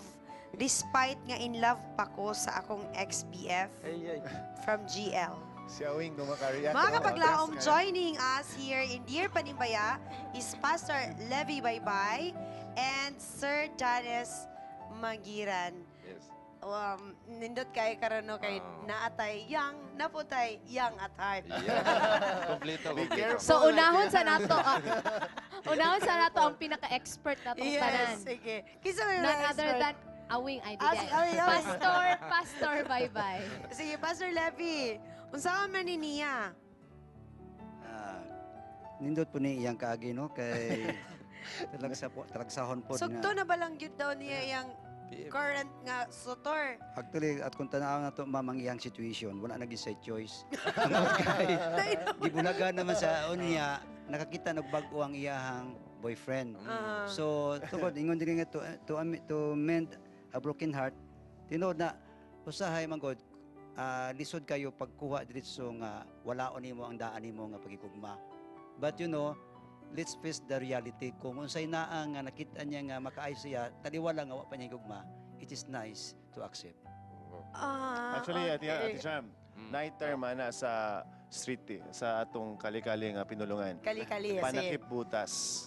despite nga in love pa ko sa akong ex-BF from GL? Si Awing kumakareact. Mga kapaglaom, joining us here in Dear Panimbaya is Pastor Levi Baybay and Sir Janice Magiran. Yes. Nindot kay karon kay naatay young, naputay young at heart. Kompleto. So unahon sa nato, unahon sa nato ang pinaka-expert natong Yes, tanan. sige. Kisa may None mga other expert. than Awing ay Ah, si Awing, Awing. Pastor, bye-bye. Sige, Pastor Levi. Unsaon man ni niya? Nindot po ni iyang kaagi no kay talagsahon po Sugto na ba lang gyud daw niya yang current nga sutor. Actually, at kung tanaw na to mamang iyang situation, wala naging sa choice. Kay gibulagan naman sa unya, nakakita nagbago ang iyahang boyfriend. So, tungkol ingon diri nga to mend a broken heart, tinuod na usahay man god lisod kayo pagkuha diretso nga walaon nimo ang daan nimo nga pagigugma. But let's face the reality. Kung unsay naa nga nakita niya nga makaayos siya, taliwala nga wa pa niya gugma, it is nice to accept. Actually, Ate okay. Sham, night term ana sa street sa atong kali-kali nga pinulungan. Kali-kali, Panakip butas.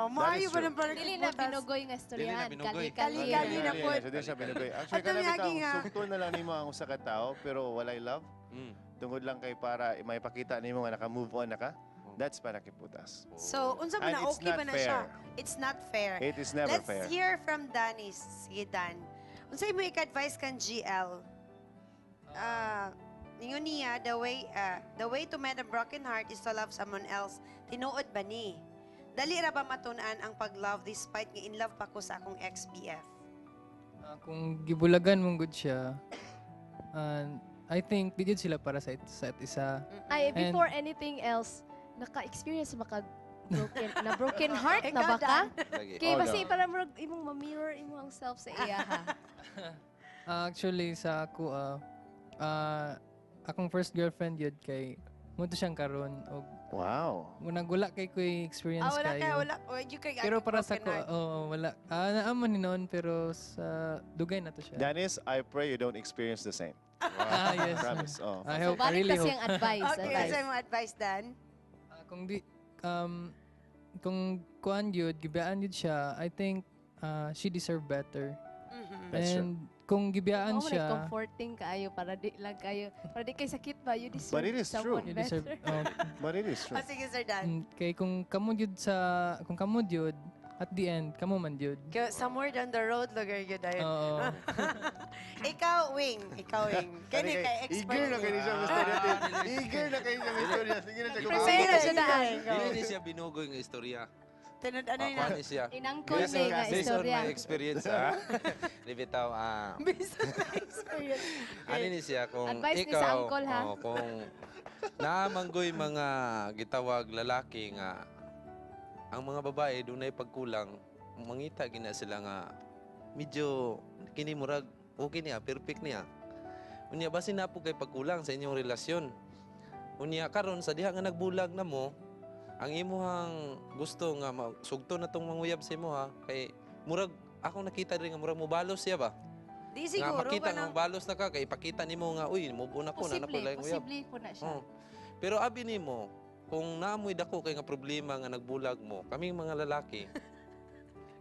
maayo ba ng Dili na binugoy nga istoryahan. Kali-kali na po. Hindi siya binugoy. Actually, Atong kanang yagi nga. bitaw, sugto na lang nimo ang usa ka tao, pero walay love. Tungod lang kay para maipakita nimo nga naka-move on na ka. That's panakip butas. So, unsa man And na it's okay not ba na siya? fair. It's not fair. It is never Let's fair. hear from Danis. Sige, Dan. Unsay mo ik-advise kan GL? Ningon niya, the way to mend a broken heart is to love someone else. Tinuod ba ni? Dali ra ba matun-an ang pag-love despite nga in love pa ko sa akong ex-BF? Kung gibulagan mong good siya, I think di jud sila para sa isa't isa. Ay, And- before anything else, naka-experience ba ka broken heart na ba ka? Kay basi para imong ma-mirror imong self sa iya ha. Actually sa ako akong first girlfriend yun kay muto siyang karon og wow. Nagwala kay ko experience wala kayo. kay wala. You kay Pero para sa ko wala. Naaman ni noon pero sa dugay na to siya. Dennis, I pray you don't experience the same. Yes. Promise. Oh. I So, hope, I balik really kasi hope. ang advice. Okay, advice. unsay mo advice, Dan? Kung di kung kuan yun, gibiyaan yun siya, I think she deserve better. That's true. And kung gibiyaan Mao man siya, comforting kaayo para di lang kayo para di kay sakit ba you deserve But it is true. someone you deserve better. But it is true. Sige, Sir Dan. kay kung kamo yun kung kamo yun, at the end, kamo man yun. Somewhere down the road, lugar yun dahil. Oo. Ikaw, Wing. Kani kay expert. Eager na kayo siya gusto natin. Eager na kayo siya gusto niya. Sige na siya Prepare na siya daan. Hindi siya binugoy ng istorya. Tinod ano yun? Paano siya? Inangkol Based na on- nga Based on istorya. my experience, Libitaw, Based on my experience. ano ni siya, kung Advice ni ikaw, sa uncle, ha? kung naamanggoy mga gitawag lalaki nga, ang mga babae, doon ay pagkulang, mangita gina sila nga, medyo kinimurag, okay niya, perfect niya. Unya, basin na po kay pagkulang sa inyong relasyon. Unya, karon sa diha nga nagbulag na mo, ang imuhang gusto nga sugto na tong manguyab sa imo ha, kay murag, ako nakita rin nga murag mubalos siya ba? Di Nga siguro makita ba nga balos na ka, kay ipakita nimo nga, uy, move on ako, na Posible, napulay nguyab. posible po na siya. Pero abi nimo, kung naamoy dako kay nga problema nga nagbulag mo, kaming mga lalaki,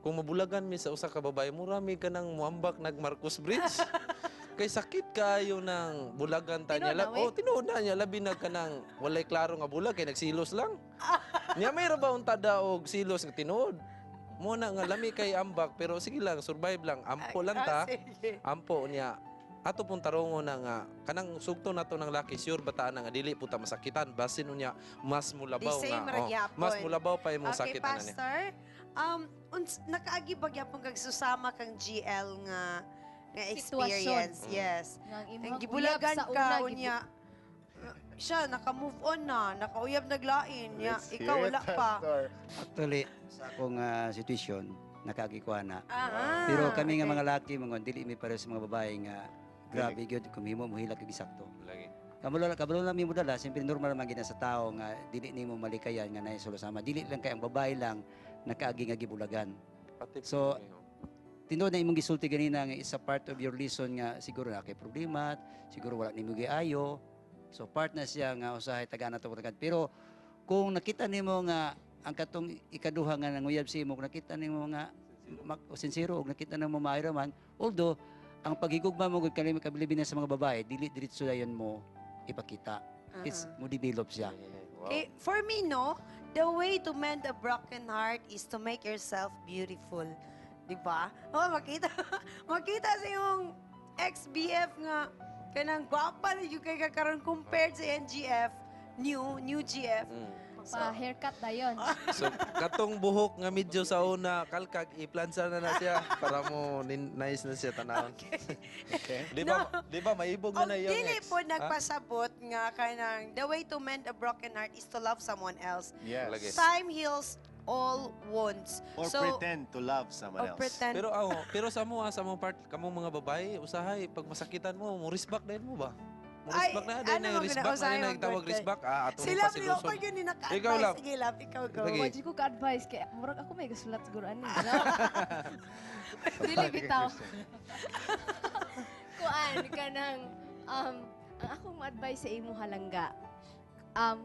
kung mabulagan mi sa usa ka babae, murami ka nang muambak nag Marcos Bridge. Kay sakit kayo ng bulagan ta niya. Tinuod na niya, labi na ka nang walay klaro nga bulag, kay nagsilos lang. Niya may ba unta og silos nga tinuod. Muna nga lami kay ambak, pero sige lang, survive lang. Ampo lang ta. Ampo niya. Ato pong tarongo na nga, kanang sugto na to ng laki, sure bataan nga, dili po ta masakitan. Basin niya, mas mulabaw Di same nga. ragyapon. Mas mulabaw pa yung Okay, sakit na niya. Pastor. Nakaagi ba gyapon kag susama kang GL nga experience? Sitwasyon. Yes. Nga Ang imong gibulagan uyab sa ka una, unya. Siya naka-move on na, nakauyab naglain niya. Let's Ikaw hear wala it, pa. Pastor. Actually, sa akong situation, nakagikuha na. Ah, Pero kami nga okay. mga laki, mga dili mi pares sa mga babae nga grabe gyud kumhimo mo hilak kag sakto. Lagi. Kabalo lang mi mo dala, siyempre normal man gina sa tao nga dili nimo malikayan nga naay solo sama. Dili lang kay ang babae lang nakaagi nga gibulagan. So tinuod na imong gisulti ganina nga isa part of your lesson nga siguro na kay problema, siguro wala nimo giayo. So part na siya nga usahay taga na to pero kung nakita nimo nga ang katong ikaduha nga nanguyab si imo, kung nakita nimo nga sincero og nakita nimo maayo man, although ang paghigugma mo gud kanimo kabilibin sa mga babae, dili diretso dayon mo ipakita. It's mo develop siya. Okay, for me, no, the way to mend a broken heart is to make yourself beautiful. Di ba? Oh, makita, makita sa yung ex-BF nga, kanang gwapa na yung kay kakaroon compared sa NGF, new GF. Pa-haircut dayon. So, katong buhok nga medyo sa una, kalkag, iplansa na siya para mo nice na siya tanawon. Okay. Di ba, maibog na na yung Dili ex? po Ha? nagpasabot nga kanang the way to mend a broken heart is to love someone else. Yes. Lagi. Time heals all wounds. Or So, pretend to love someone or else. pretend. Pero sa mo part, kamong mga babae, usahay, pag masakitan mo risback din mo ba? Mo Ay, risback na, ano din na mo risback, ginausahay na mo, nagtawag good risback, ato Sila pa pa si rin ako Luzon. yun Ikaw naka-advise. lang. Sige, love, ikaw go. Lagi. Wajud ko ka-advise kay murag ako may gasulat siguro ani. Dili bitaw. Kuan kanang ang akong advice sa imo halangga.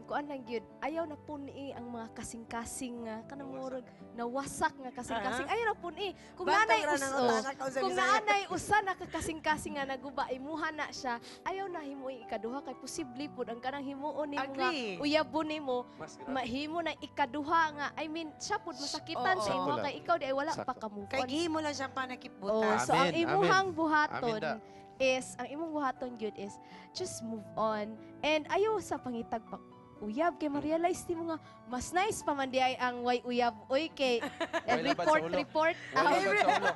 Kuan lang gyud, ayaw na puni ang mga kasing-kasing nga kanang murag nawasak nga kasing-kasing. Ayaw na puni. Kung Bantang nanay ra ng uso, utanak ka sa kung Bisaya. nanay usa na kasing-kasing nga naguba imuha na siya, ayaw na himuoy ikaduha kay posible pud ang kanang himuon nimo nga Agree. uyabon nimo Mas grabe. mahimo na ikaduha nga I mean siya pud masakitan sa Oo. imo Sakto lang. kay ikaw di ay wala pa Sakto. ka move Kay on. gihimo lang siya pa Oh, nakipbutan. so ang Amen, imuhang amen. buhaton Amen is ang imong buhaton gyud is just move on and ayaw sa pangitag pa uyab kay ma-realize nimo nga mas nice pa man di ay ang way uyab oy kay Way labad sa ulo. report Wala ba sa ulo?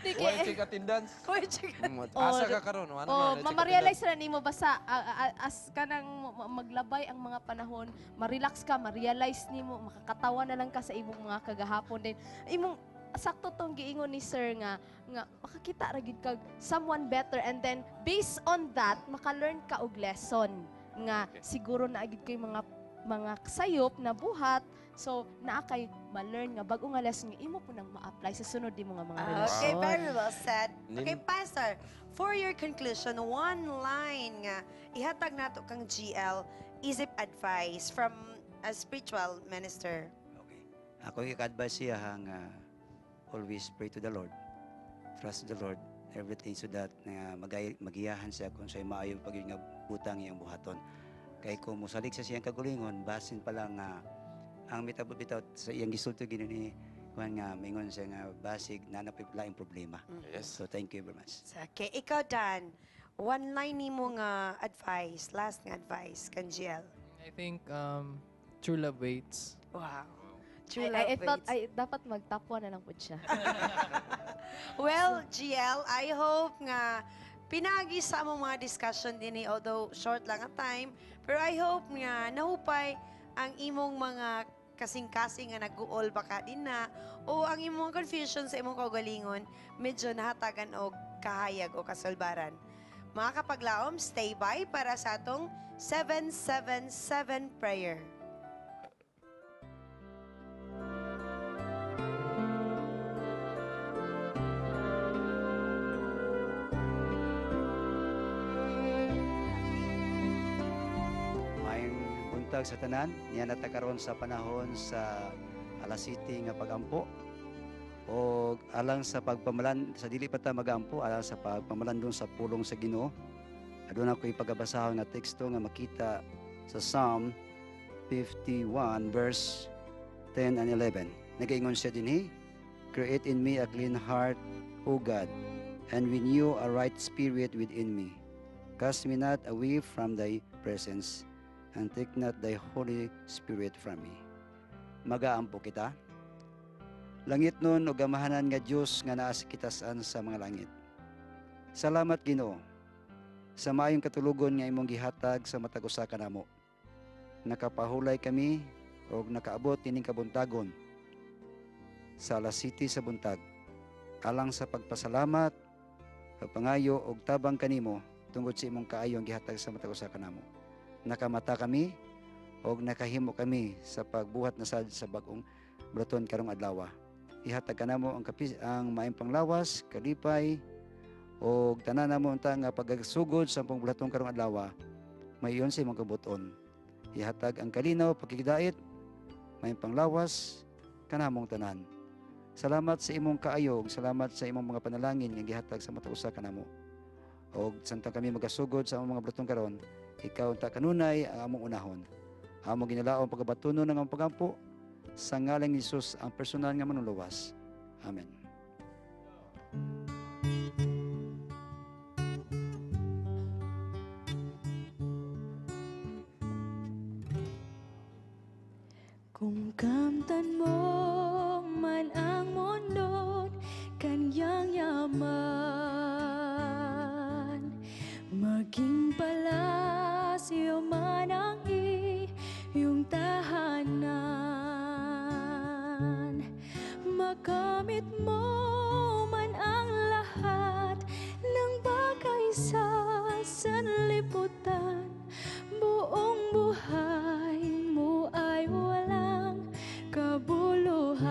Di Wala kay check attendance. Koy, chicken. Asa ka karon? Ano Oh, na, check ma-realize na nimo basta as kanang maglabay ang mga panahon, ma-relax ka, ma-realize nimo, makakatawa na lang ka sa imong mga kagahapon din. Imong sakto tong giingon ni sir nga makakita ra gyud kag someone better and then based on that maka-learn ka og lesson nga siguro na agid kay mga sayop na buhat so naa kay ma-learn nga bag-o nga lesson nga imo po nang ma-apply sa sunod nimo nga mga relasyon. Okay, very well said. Okay, Nin- Pastor, for your conclusion, one line nga ihatag nato kang GL, isip advice from a spiritual minister. Ako i-advise siya nga always pray to the Lord. Trust the Lord everything so that magiyahan siya kung sa'yo maayo pag nga butang iyang buhaton. Kay kung musalig sa siyang kagulingon, basin pa lang ang mitabot bitaw sa iyang gisulto ginini kuan nga mingon siya nga basig na laing problema. Yes. So thank you very much. Okay, ikaw Dan, one line nimo nga advice, last nga advice kan GL. I think true love waits. Wow. True I love thought waits. ay dapat magtapwa na lang pud siya. Well, GL, I hope nga pinagi sa among mga discussion din although short lang ang time, pero I hope nga nahupay ang imong mga kasing-kasing nga nag-uol baka din na o ang imong confusion sa imong kaugalingon medyo nahatagan og kahayag o kasulbaran. Mga kapaglaom, stay by para sa atong 777 prayer. Maayong buntag sa tanan, niya natakaron sa panahon sa alas City nga pagampo. O alang sa pagpamalan, sa dili pa ta magampo, alang sa pagpamalan doon sa pulong sa Ginoo. Aduna ako ipagabasahon nga teksto nga makita sa Psalm 51 verse 10 and 11. Nagaingon siya dinhi, create in me a clean heart, O God, and renew a right spirit within me. Cast me not away from thy presence, and take not thy Holy Spirit from me. Magaampo kita. Langit nun o gamahanan nga Diyos nga naa sa kitasan sa mga langit. Salamat Ginoo sa maayong katulugon nga imong gihatag sa matag usa ka namo. Nakapahulay kami o nakaabot kining kabuntagon sa alas City sa buntag. Alang sa pagpasalamat, pagpangayo og tabang kanimo tungod sa imong kaayong gihatag sa matag usa ka namo. Nakamata kami og nakahimo kami sa pagbuhat na sad sa bag-ong bulaton karong adlaw. Ihatag kanamo ang ang maayong panglawas, kalipay og tanan namo unta nga pagasugod sa pong bulaton karong adlaw. Mayon sa imong kabuton. Ihatag ang kalinaw, pagkigdait, maayong panglawas kanamong tanan. Salamat sa imong kaayog, salamat sa imong mga panalangin nga gihatag sa matag usa kanamo. Og samtang kami magasugod sa among mga bulaton karon, ikaw ta kanunay ang among unahon. Among ginalaon pagabatunon ng among pagampo sa ngalan ni Jesus ang personal nga manuluwas. Amen. Kung kamtan mo man ang mundo't kanyang yaman, maging palasyo man ang iyong tahanan, makamit mo man ang lahat ng bagay sa sanlibutan, buong buhay mo ay walang kabuluhan.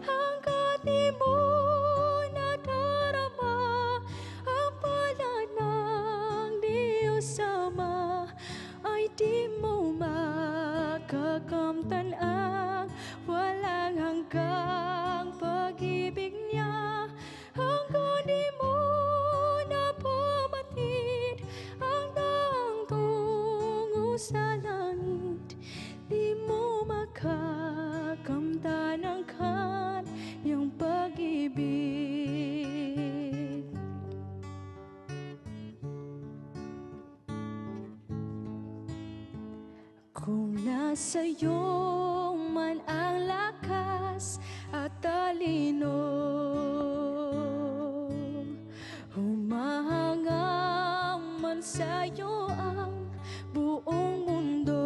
Hanggat di mo nadarama ang palad ng Diyos Ama, ay di mo makakamtan ang walang hanggang pag-ibig niya. Hanggang di mo napamatid ang daang tungo sa langit, di mo makakamtan ang kanyang pag-ibig. Kung nasa iyo man ang lakas at talino, humahangam man sa'yo ang buong mundo,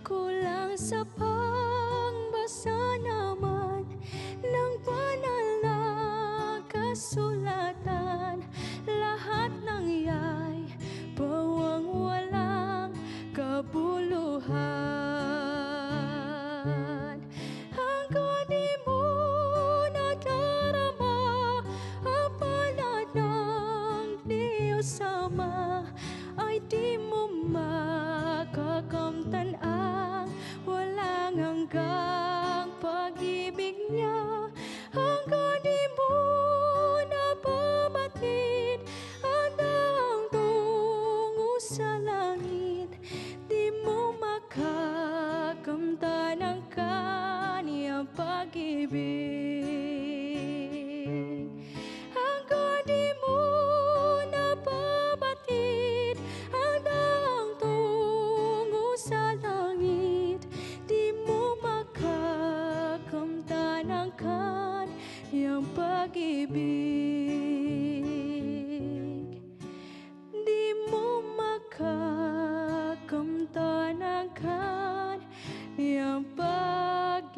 kulang sa pagbasa naman ng banal na kasulatan, lahat ng iya'y pawang walang kabuluhan. Hanggang di mo nadarama ang palad ng Diyos Ama, ay di mo makakamtan ang walang hanggang pag-ibig niya. Hanggang di mo napamatid ang daang tungo sa langit, di mo makakamtan ang kaniyang pag-ibig. Hanggang di mo napamatid ang daang tungo sa langit, di mo makakamtan ang kaniyang pag-ibig. Di mo makakamtan ang kaniyang pag-ibig.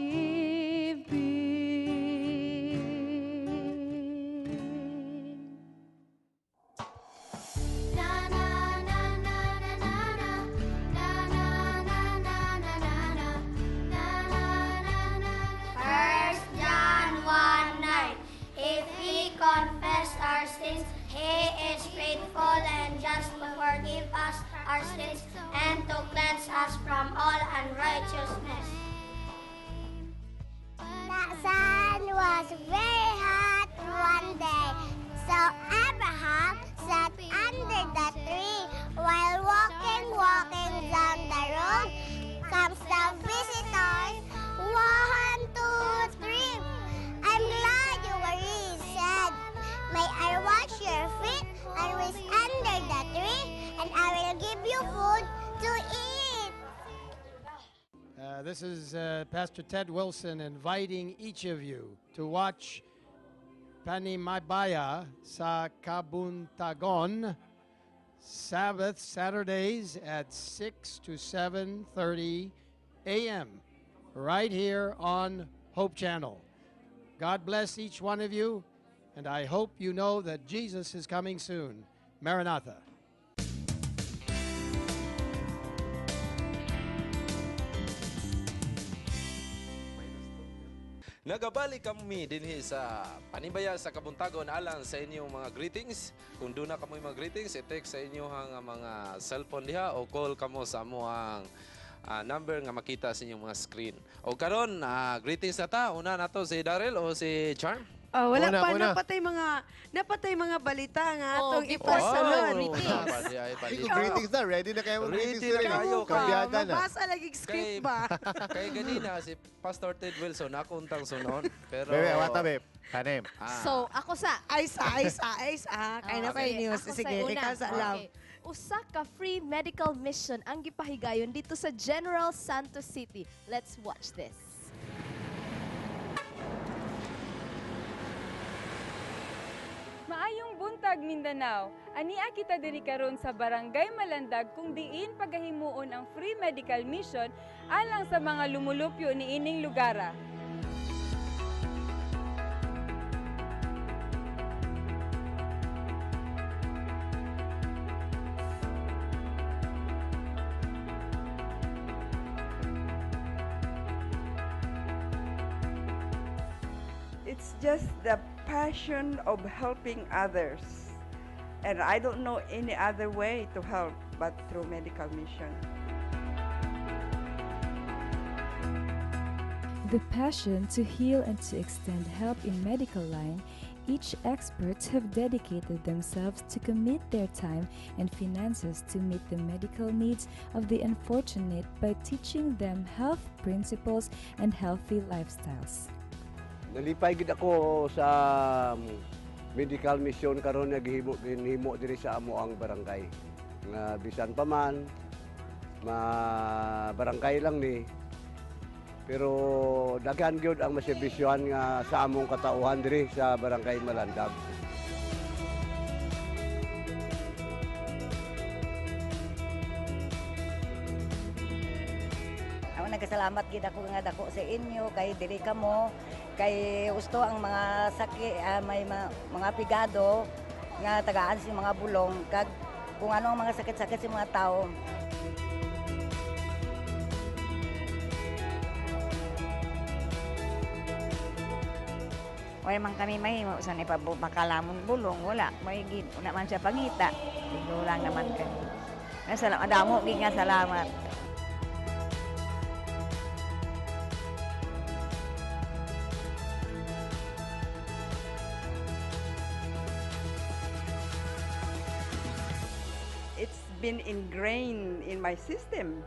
First John 1:9. If we confess our sins, He is faithful and just to forgive us our sins and to cleanse us from all unrighteousness. The sun was very hot one day, so Abraham sat under the tree while walking down the road. Comes the visitors, 1, 2, 3. I'm glad you were here, he said. May I wash your feet and rest under the tree, and I will give you food to eat. This is Pastor Ted Wilson inviting each of you to watch Panimbaya sa Kabuntagon, Saturdays at 6 to 7:30 a.m. right here on Hope Channel. God bless each one of you, and I hope you know that Jesus is coming soon. Maranatha. Nagabalik kami dinhi sa Panimbaya sa Kabuntagon alang sa inyong mga greetings. Kung doon na kamo mga greetings, i-text sa inyo ang mga cellphone diha o call kamo sa amo ang number nga makita sa inyong mga screen. O karon, greetings na ta. Una na to si Daryl o si Charm? Wala Una, pa, una. napatay mga balita nga Oh, atong before ipasalon. Greetings na. Ready na kayo mag-greetings Ready na na kayo. Kabyada na. Mabasa lagi script ba? Kay ganina si Pastor Ted Wilson akuntang sunon. Pero Bebe, wata be. Tanim. So, ako sa... Ay sa. Kaya na Okay, kayo news. ako sa Sige, una. ikaw sa love. Okay. usa ka free medical mission ang gipahigayon dito sa General Santos City. Let's watch this. Maayong buntag Mindanao. Ania kita diri karon sa Barangay Malandag kung diin pagahimuon ang free medical mission alang sa mga lumulupyo ni ining lugara. It's just the passion of helping others. And I don't know any other way to help but through medical mission. The passion to heal and to extend help in medical line, each experts have dedicated themselves to commit their time and finances to meet the medical needs of the unfortunate by teaching them health principles and healthy lifestyles. Nalipay gid ako sa medical mission karon nga gihimo diri sa amo ang barangay. Nga bisan pa man barangay lang ni. Pero daghan gyud ang maserbisyohan nga sa among katauhan diri sa barangay Malandag. Ako nagkasalamat gid ako nga dako sa inyo kay diri kamo kay gusto ang mga sakit may mga pigado nga tagaan si mga bulong kag kung ano ang mga sakit-sakit sa mga tao. Wala man kami mahimo sa makalamon bulong, wala man siya pangita. Ito lang naman kami. Salamat damo gid nga salamat. It's been ingrained in my system,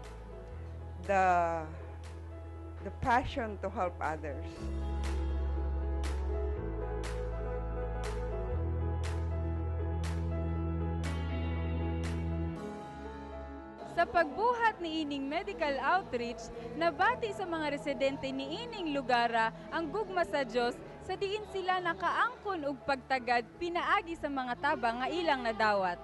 the passion to help others. Sa pagbuhat ni ining medical outreach, nabati sa mga residente ni ining lugara ang gugma sa Dios sa diin sila nakaangkon og pagtagad pinaagi sa mga tabang nga ilang nadawat.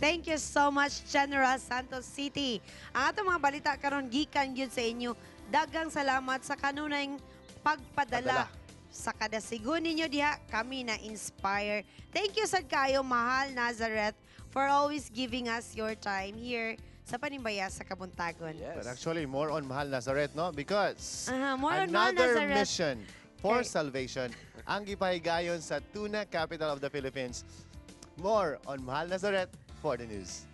Thank you so much, General Santos City. Ang atong mga balita karon gikan gyud sa inyo. Daghang salamat sa kanunayng pagpadala sa kada sigun ninyo diha. Kami na inspire. Thank you sad kayo, Mahal Nazareth, for always giving us your time here sa Panimbaya sa Kabuntagon. But actually, more on Mahal Nazareth, no? Because more on Mahal another Nazareth. mission for salvation ang gipahigayon sa tuna capital of the Philippines. More on Mahal Nazareth for the news.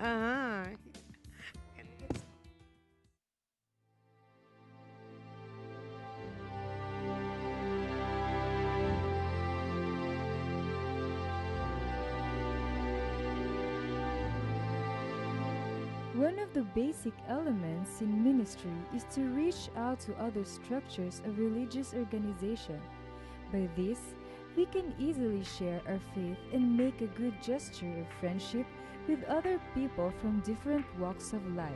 One of the basic elements in ministry is to reach out to other structures of religious organization. By this, we can easily share our faith and make a good gesture of friendship with other people from different walks of life.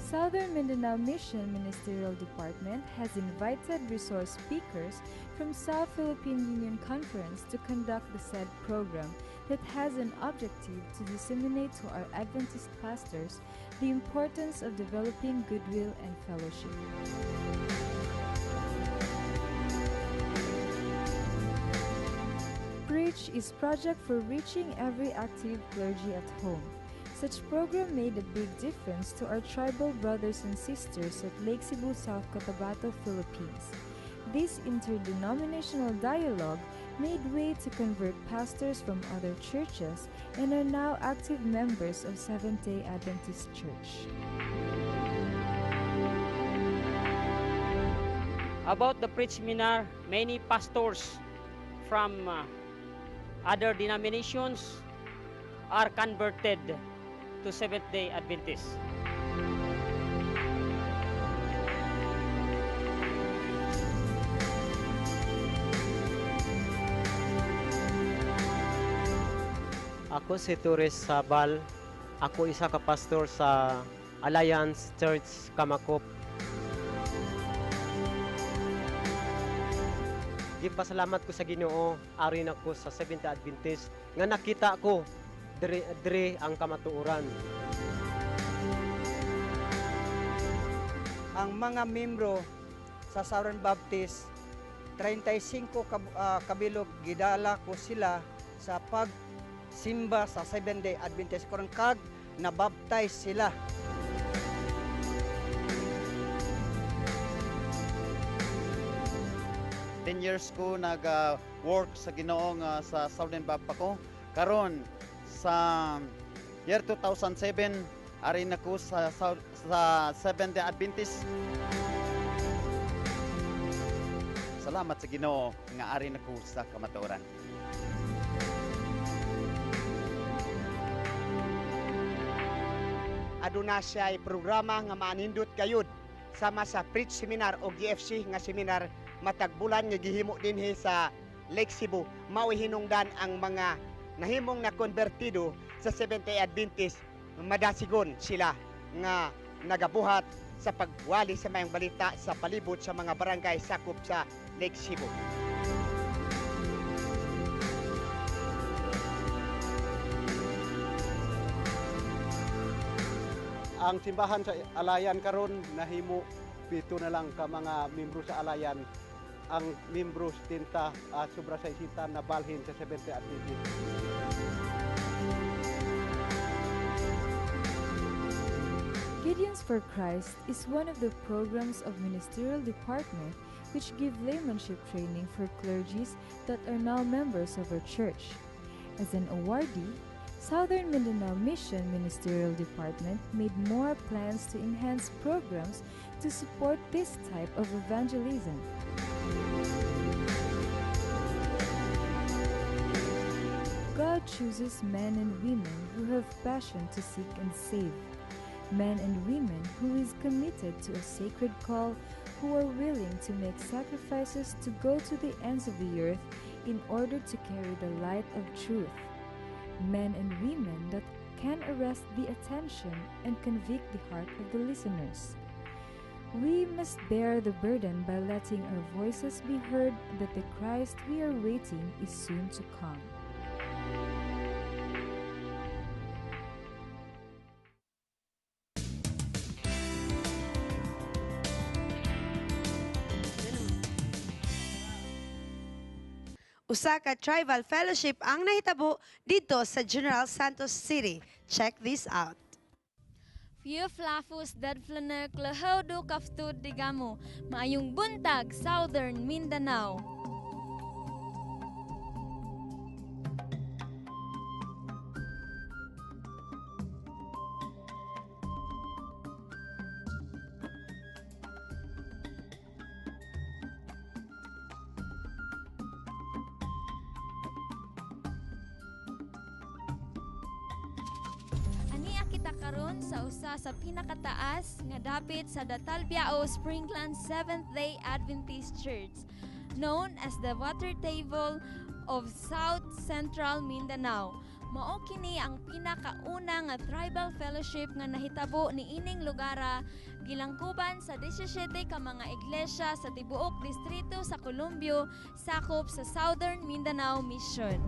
Southern Mindanao Mission Ministerial Department has invited resource speakers from South Philippine Union Conference to conduct the said program that has an objective to disseminate to our Adventist pastors the importance of developing goodwill and fellowship. Preach is project for reaching every active clergy at home. Such program made a big difference to our tribal brothers and sisters at Lake Cebu, South Cotabato, Philippines. This interdenominational dialogue made way to convert pastors from other churches and are now active members of Seventh-day Adventist Church. About the preach seminar, many pastors from other denominations are converted to Seventh-day Adventists. Ako si Torres Sabal. Ako isa ka pastor sa Alliance Church Kamakop. Gipasalamat ko sa Ginoo, ari nako sa Seventh-day Adventist nga nakita ko dire ang kamatuoran. Ang mga membro sa Southern Baptist, 35 kabilog gidala ko sila sa pagsimba sa Seventh-day Adventist karon kag nabaptize sila. Years ko nag-work sa Ginoo sa Southern Baptist ko. Karon sa year 2007 ari nako sa Seventh-day Adventist. Salamat sa Ginoo nga ari nako sa kamatuoran. Aduna siya programa nga manindot kayod sama sa preach seminar o GFC nga seminar matag bulan nga gihimo dinhi sa Lake Cebu. Mao hinungdan ang mga nahimong na konbertido sa Seventh-day Adventist, madasigon sila nga nagabuhat sa pagwali sa mayang balita sa palibot sa mga barangay sakop sa Lake Cebu. Ang simbahan sa Alayan karon nahimo pito na lang ka mga membro sa Alayan. Ang membro tinta sobra sa isita na balhin sa Seventh-day Adventist. Gideons for Christ is one of the programs of ministerial department which give laymanship training for clergies that are now members of our church. As an awardee, Southern Mindanao Mission Ministerial Department made more plans to enhance programs to support this type of evangelism. God chooses men and women who have passion to seek and save. Men and women who is committed to a sacred call, who are willing to make sacrifices to go to the ends of the earth in order to carry the light of truth. Men and women that can arrest the attention and convict the heart of the listeners. We must bear the burden by letting our voices be heard that the Christ we are waiting is soon to come. Usa ka tribal fellowship ang nahitabo dito sa General Santos City. Check this out. Few flafus dad flanek lahaw do kaftud digamo. Maayong buntag, Southern Mindanao. Kita karon sa usa sa pinakataas nga dapit sa Datalbiao Springland Seventh-day Adventist Church, known as the Water Table of South Central Mindanao. Mao kini ang pinakauna nga tribal fellowship nga nahitabo ni ining lugara, gilangkuban sa 17 ka mga iglesia sa tibuok distrito sa Columbio, sakop sa Southern Mindanao Mission.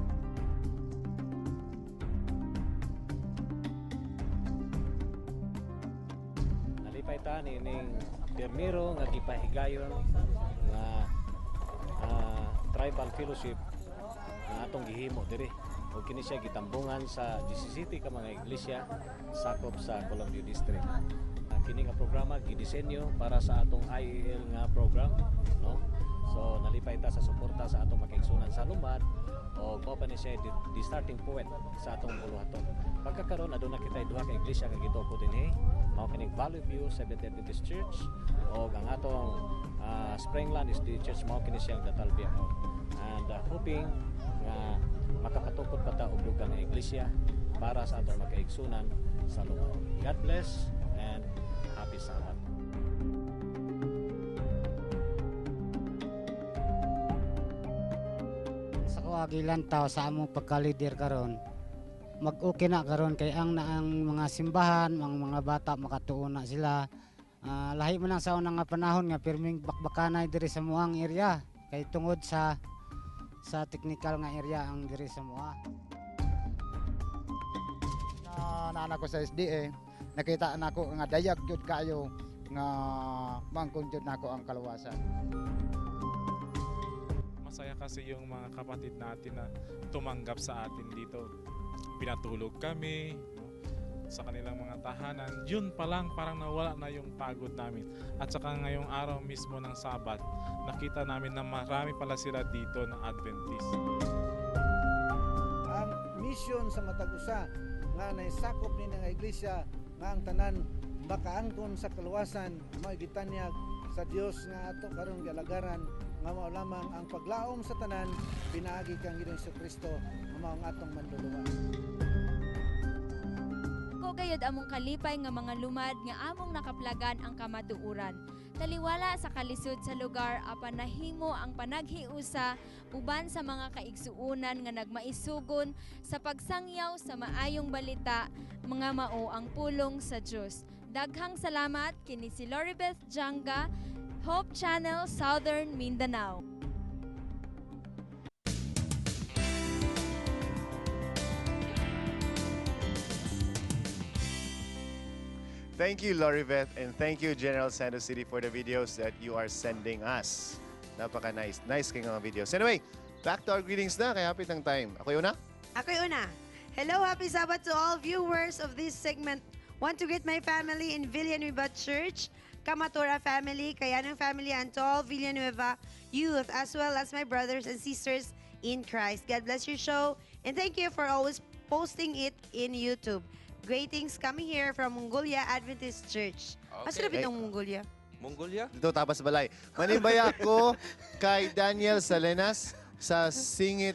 Nalipay nining termiro nga gipahigayon nga tribal fellowship nga atong gihimo diri. O kini siya gitambungan sa 17 ka mga iglesia sakop sa Columbia District. Kini nga programa gidisenyo para sa atong IEL nga program, no? So nalipay ta sa suporta sa atong makaigsunan sa lumad o mao pa ni siya di starting point sa atong buluhaton. Pagkakaron aduna kita duha ka iglesia nga gitupo dinhi, mao kining Valley View Seventh Adventist Church o ang atong Springland is the church mao kini siyang Datalbiao. And hoping nga makapatukod pa ta og dugang nga iglesia para sa atong makaigsunan sa lugar. God bless and happy Sabbath. Sa kawagilan tao sa among pagkalider karon, mag-okay na karon kay ang mga simbahan, ang mga bata makatuon na sila. Lahi man ang sa unang nga panahon nga pirming bakbakanay diri sa muang area kay tungod sa technical nga area ang diri sa mua. Naanak ko sa SDA, nakita nako nga dayag jud kayo nga mangkon jud nako ang kaluwasan. Masaya kasi yung mga kapatid natin na tumanggap sa atin dito. Pinatulog kami, no, sa kanilang mga tahanan. Yun pa lang parang nawala na yung pagod namin. At saka ngayong araw mismo ng Sabat, nakita namin na marami pala sila dito ng Adventist. Ang mission sa matag usa nga naisakop ni nga iglesia nga ang tanan makaangkon sa kaluwasan mao gitanyag sa Dios nga ato karon galagaran nga mao lamang ang paglaom sa tanan pinaagi kang Ginoong Kristo nga mao ang atong manluluwa. Ko gayud among kalipay nga mga lumad nga among nakaplagan ang kamatuuran. Taliwala sa kalisod sa lugar apan nahimo ang panaghiusa uban sa mga kaigsuunan nga nagmaisugon sa pagsangyaw sa maayong balita mga mao ang pulong sa Dios. Daghang salamat kini si Loribeth Janga, Hope Channel, Southern Mindanao. Thank you, Loribeth, and thank you, General Santos City, for the videos that you are sending us. Napaka-nice. Nice kayong mga videos. Anyway, back to our greetings na. Kaya hapit ang time. Ako yung una? Ako yung una. Hello, happy Sabbath to all viewers of this segment. Want to greet my family in Villanueva Church, Kamatora family, Kayanang family, and to all Villanueva youth, as well as my brothers and sisters in Christ. God bless your show, and thank you for always posting it in YouTube. Greetings coming here from Mongolia Adventist Church. Okay. Asa ng Mongolia? Mongolia? Dito, tapas balay. Manimbaya ko kay Daniel Salenas sa Singit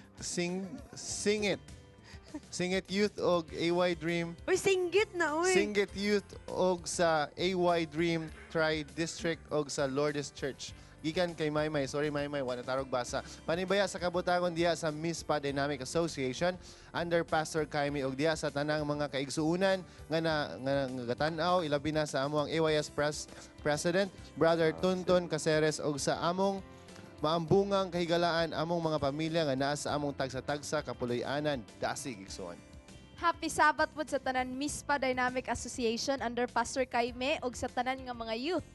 Youth og AY Dream. Uy, singgit na, uy. Singit Youth og sa AY Dream Tri-District og sa Lourdes Church. Gikan kay Maymay. Sorry Maymay, wala tarog basa. Panibaya sa kabutangon diya sa MISPA Dynamic Association under Pastor Kaimi og diya sa tanang mga kaigsuunan nga gatanaw ilabi na sa among AYS President Brother Tunton Caceres og sa among maambungang kahigalaan among mga pamilya nga naa sa among tagsa-tagsa kapuloy-anan dasig igsuon. Happy Sabbath po sa tanan MISPA Dynamic Association under Pastor Kaime og sa tanan nga mga youth.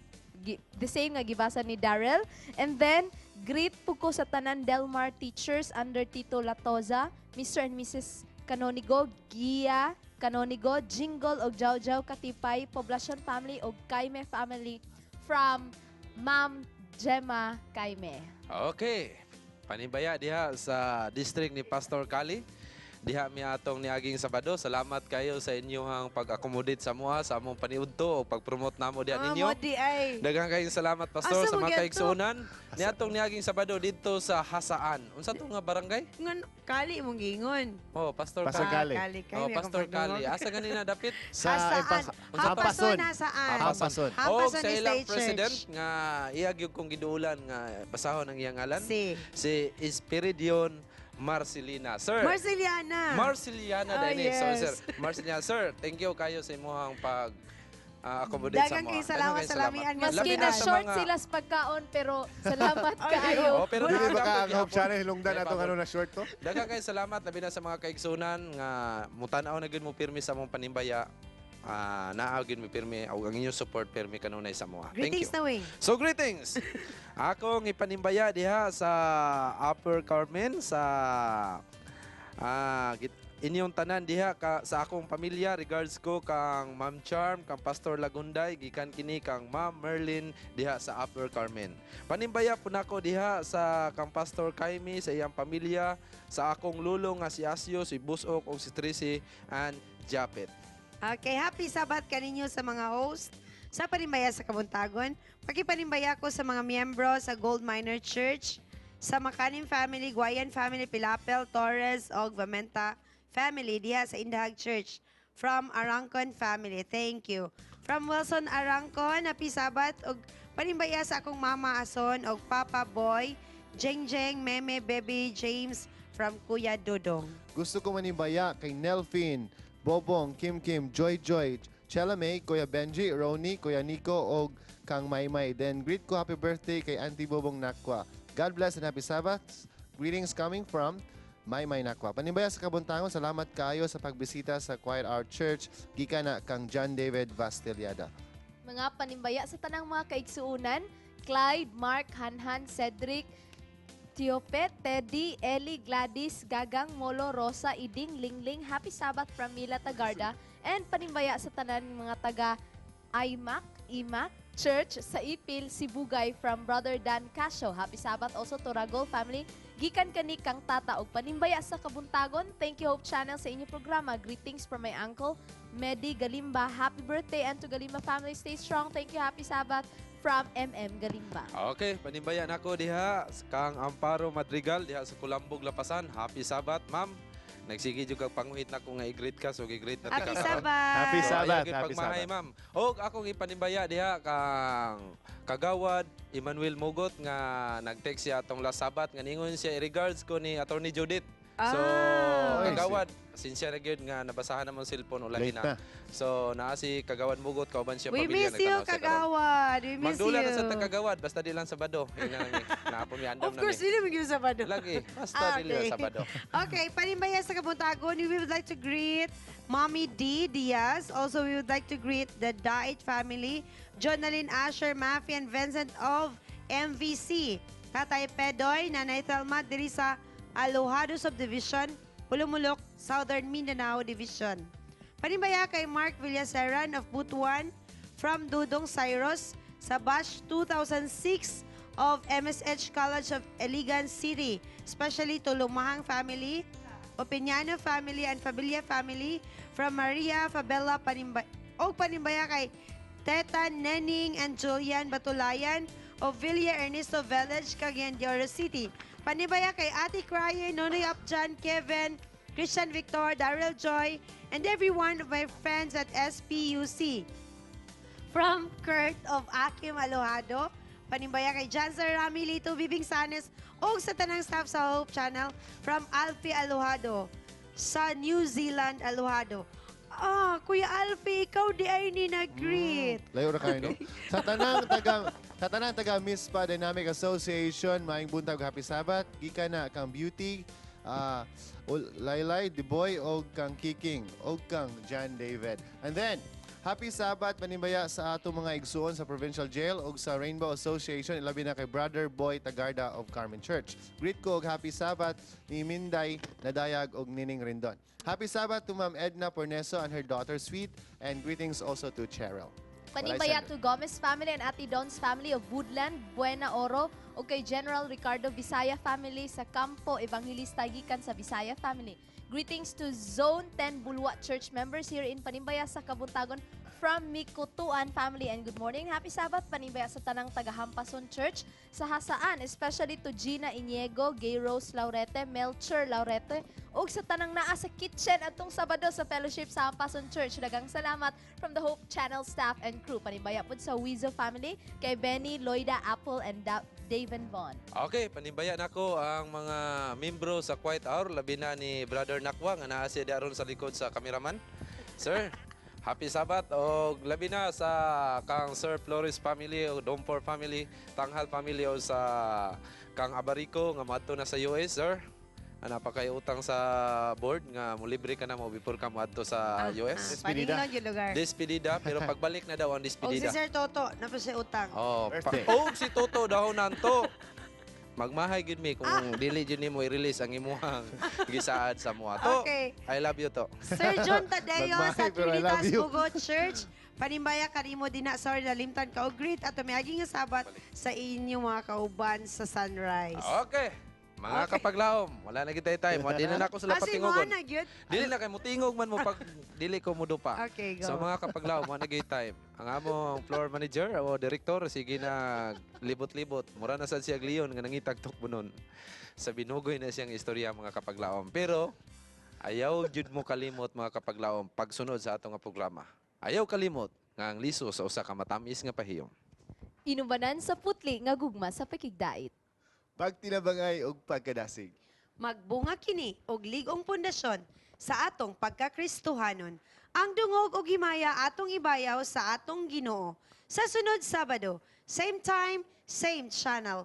The same nga gibasa ni Darrell. And then, greet po ko sa tanan Delmar teachers under Tito Latoza, Mr. and Mrs. Canonigo, Gia Canonigo, Jingle og Jawjaw Katipay, Poblacion family og Kaime family from Ma'am Gemma Kaime. Okay. Panibaya diha sa district ni Pastor Kali. Diha mi atong niaging Sabado. Salamat kayo sa inyong pag-accommodate sa mua sa among paniudto o pag-promote namo diha ninyo. Modi ay. Daghang kayong salamat Pastor sa mga kaigsuunan. Ni atong niaging Sabado dito sa Hasaan. Unsa to nga barangay? Ngan kali mong gingon. Oh, Pastor Pastor Kali. Kali. Oh, Pastor Kali. Asa ganina dapit? Hasaan. Hampason. Hampason. Hampason sa ilang State president Church. nga iyag yung kong giduulan nga basahon ang iyang ngalan. Si Espiridion Marcelina. Sir. Marceliana. Marceliana Oh, Dani. yes. So, sir. Marceliana. Sir, thank you kayo sa imuhang accommodate sa Dagang mga. kay salamat salamian nga Maski na short sila sa pagkaon, pero salamat kayo. pero Dili daghang ba ka ang kayo Hope Channel hilungdan atong ano na short to? Daghang kayo salamat labi na sa mga kaigsunan nga mutanaw na gid mo pirmi sa among Panimbaya. Naa gid mi pirmi og ang inyong support pirmi kanunay sa mga. Thank you. Greetings na wing. So greetings. Akong ipanimbaya diha sa Upper Carmen sa inyong tanan diha sa akong pamilya. Regards ko kang Ma'am Charm, kang Pastor Lagunday, gikan kini kang Ma'am Merlin diha sa Upper Carmen. Panimbaya po nako diha sa kang Pastor Kaimi sa iyang pamilya, sa akong lulong nga si Asyo, si Busok o si Tracy and Japet. Okay, happy Sabat kaninyo sa mga host sa Panimbaya sa Kabuntagon. Pagkipanimbaya ko sa mga miyembro sa Gold Miner Church, sa Makanim family, Guayan family, Pilapel, Torres, og Vamenta family diha sa Indahag Church. From Arangcon family, thank you. From Wilson Arangcon, happy Sabat og panimbaya sa akong mama Ason og Papa Boy, Jeng Jeng, Meme, Baby, James from Kuya Dodong. Gusto ko manimbaya kay Nelfin, Bobong, Kim Kim, Joy Joy, Chela May, Kuya Benji, Ronnie, Kuya Nico, og Kang Maymay. Then greet ko happy birthday kay Auntie Bobong Nakwa. God bless and happy Sabbath. Greetings coming from Maymay Nakwa. Panimbaya sa Kabuntangon, salamat kayo sa pagbisita sa Quiet Hour Church. Gika na kang John David Vastillada. Mga panimbaya sa tanang mga kaigsuunan, Clyde, Mark, Hanhan, Cedric, Tiopet, Teddy, Ellie, Gladys, Gagang, Molo, Rosa, Iding, Lingling, Happy Sabbath from Mila Tagarda, and panimbaya sa tanan mga taga IMAC Church sa Ipil, Sibugay from Brother Dan Casio. Happy Sabbath also to Ragol family. Gikan kani kang tata og panimbaya sa Kabuntagon. Thank you Hope Channel sa inyong programa. Greetings from my uncle, Medi Galimba. Happy birthday and to Galimba family. Stay strong. Thank you. Happy Sabbath from Galimba. Okay, panimbayan ako diha kang Amparo Madrigal diha sa Kulambog Lapasan. Happy Sabbath, ma'am. Nagsige juga panguhit na ko nga i-greet ka, so i-greet na Happy ka. Sabbath! Happy Sabbath! Happy Happy pagmahay, Sabbath! ma'am. O akong ipanimbaya diha kang Kagawad Emmanuel Mogot nga nag-text siya atong last Sabbath nga ningon siya i-regards ko ni Attorney Judith. So, Kagawad, sincere gyud nga nabasahan namang cellphone ulahi na. So, naa si Kagawad Mugot kauban siya We pamilya miss you, Kagawad. We miss Magdula you. na sa Kagawad basta di lang Sabado. Naapumyandam Of course, hindi naman sa Sabado. Lagi, basta di lang Sabado. Okay, panimbaya sa Kabuntagon, we would like to greet Mommy D. Diaz. Also, we would like to greet the Dait family, Jonalyn Asher, Mafi, and Vincent of MVC. Tatay Pedoy, Nanay Thelma, diri sa Alohado Subdivision, Pulumulok, Southern Mindanao Division. Panimbaya kay Mark Villaseran of Butuan, from Dudong Cyrus, sa batch 2006 of MSH College of Iligan City, especially to Lumahang family, Opiniano family, and Fabilia family, from Maria Fabella Panimbaya kay Teta Nening and Julian Batulayan of Villa Ernesto Village, Cagayan de Oro City. Panibaya kay Ate Cryer, Nonoy Upjan, Kevin, Christian Victor, Daryl Joy, and every one of my friends at SPUC. From Kurt of Akim Alohado, panibaya kay Janser Rami Lito, Bibing Sanes, o sa tanang staff sa Hope Channel, from Alfie Alohado, sa New Zealand Alohado. Kuya Alfie, ikaw di ay ni nag-greet. Layo ra kayo, no? Sa tanang taga Miss Pa Dynamic Association, maing buntag happy Sabbath. Gika na kang Beauty, Laylay, The Boy, og kang Kiking, og kang John David. And then, happy Sabbath panimbaya sa ato mga igsuon sa Provincial Jail og sa Rainbow Association, ilabi na kay Brother Boy Tagarda of Carmen Church. Greet ko og happy Sabbath ni Minday Nadayag og Nining Rindon. Happy Sabbath to Ma'am Edna Porneso and her daughter Sweet, and greetings also to Cheryl. Panimbaya to Gomez family and Ate Don's family of Woodland, Buena Oro, o kay General Ricardo Visaya family sa Campo Evangelista gikan sa Visaya family. Greetings to Zone 10 Bulwa Church members here in Panimbaya sa Kabuntagon from Mikutuan family, and good morning. Happy Sabbath panimbaya sa tanang taga-Hampason Church sa Hasaan, especially to Gina Iniego, Gay Rose Laurete, Melcher Laurete, ug sa tanang naa sa kitchen atong Sabado sa fellowship sa Hampason Church. Dagang salamat from the Hope Channel staff and crew. Panimbaya pud sa Wizo family kay Benny, Loida, Apple, and Daven Vaughn. Okay, panimbayan ako ang mga membro sa Quiet Hour, labi na ni Brother Nakwa nga naa siya daron sa likod sa cameraman. Sir, happy Sabbath o labi na sa kang Sir Flores family o Dompor family, Tanghal family o sa kang Abarico nga maadto na sa US, sir. Ana pa kay utang sa board nga mo libre ka na mo before ka moadto sa US. Panilog yung lugar. Despedida, pero pagbalik na daw ang O si despedida. Sir Toto, na pa siya utang. Oh, Birthday. si Toto daw nanto. Magmahay gid mi kung dili jud nimo i-release ang imuhang gisaad sa mua. To, Okay. I love you to. Sir John Tadeo sa Magmahay, pero I love Trinitas you. Bugo Church. Panimbaya kanimo din na sorry nalimtan ka og greet at may nga sabat sa inyo mga kauban sa Sunrise. Okay. Mga kapaglaom, wala na kita time. Dili na ako sila Kasi mo patingogon. na, gyud. Dili na kay mutingog man mo pag dili ko mudupa. Okay, go. So mga kapaglaom, mo na time. Ang among floor manager o director sige na libot-libot. Mura na sad siya Leon nga nangitag tukbunon. Sa binugoy na siyang istorya mga kapaglaom. Pero ayaw jud mo kalimot mga kapaglaom pagsunod sa atong nga programa. Ayaw kalimot nga ang liso sa usa ka matamis nga pahiyom. Inubanan sa putli nga gugma sa pakigdait. Pagtinabangay og pagkadasig. Magbunga kini og ligong pundasyon sa atong pagkakristohanon. Ang dungog og himaya atong ibayaw sa atong Ginoo. Sa sunod Sabado, same time, same channel.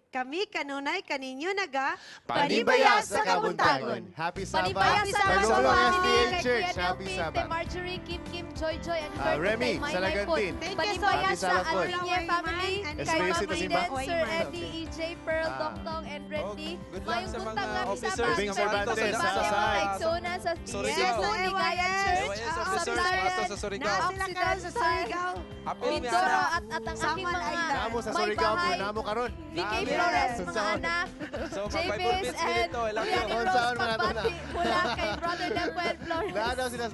Kami kanunay kaninyo naga Panimbaya sa Kabuntagon. Happy Sabbath. Panimbaya sa Pagulong mga SDA kay Church. Kuya Happy Nelvin, Sabbath. kay Marjorie, Kim, Joy, and Remy, birthday sa kay Lagantin. Maymay Panimbaya Happy sa Sabbath po. Alvinia family, kay Espiritu Ma'am Simba. Eden, Sir Eddie, EJ, Pearl, Dongdong, and Randy. Good luck Mayong sa buntag mga nga officers Sabbath, Bing nga Cervantes maato sa sa side. Exona sa Surigao. Cebu, Ligayan Church, YS officers maato sa Surigao. Sila karon sa Surigao. Apil mi Mindoro ana. at ang Saman aking mga Namo sa may Surigao, bahay, namo karon. BK Nami. Flores, mga Unsaon? anak, So mga JBS Bible Beats and dito, I love Kuya you. ni Rose Unsaon man ato na? Pagbati mula kay Brother Lemuel Flores. Nadaw sila.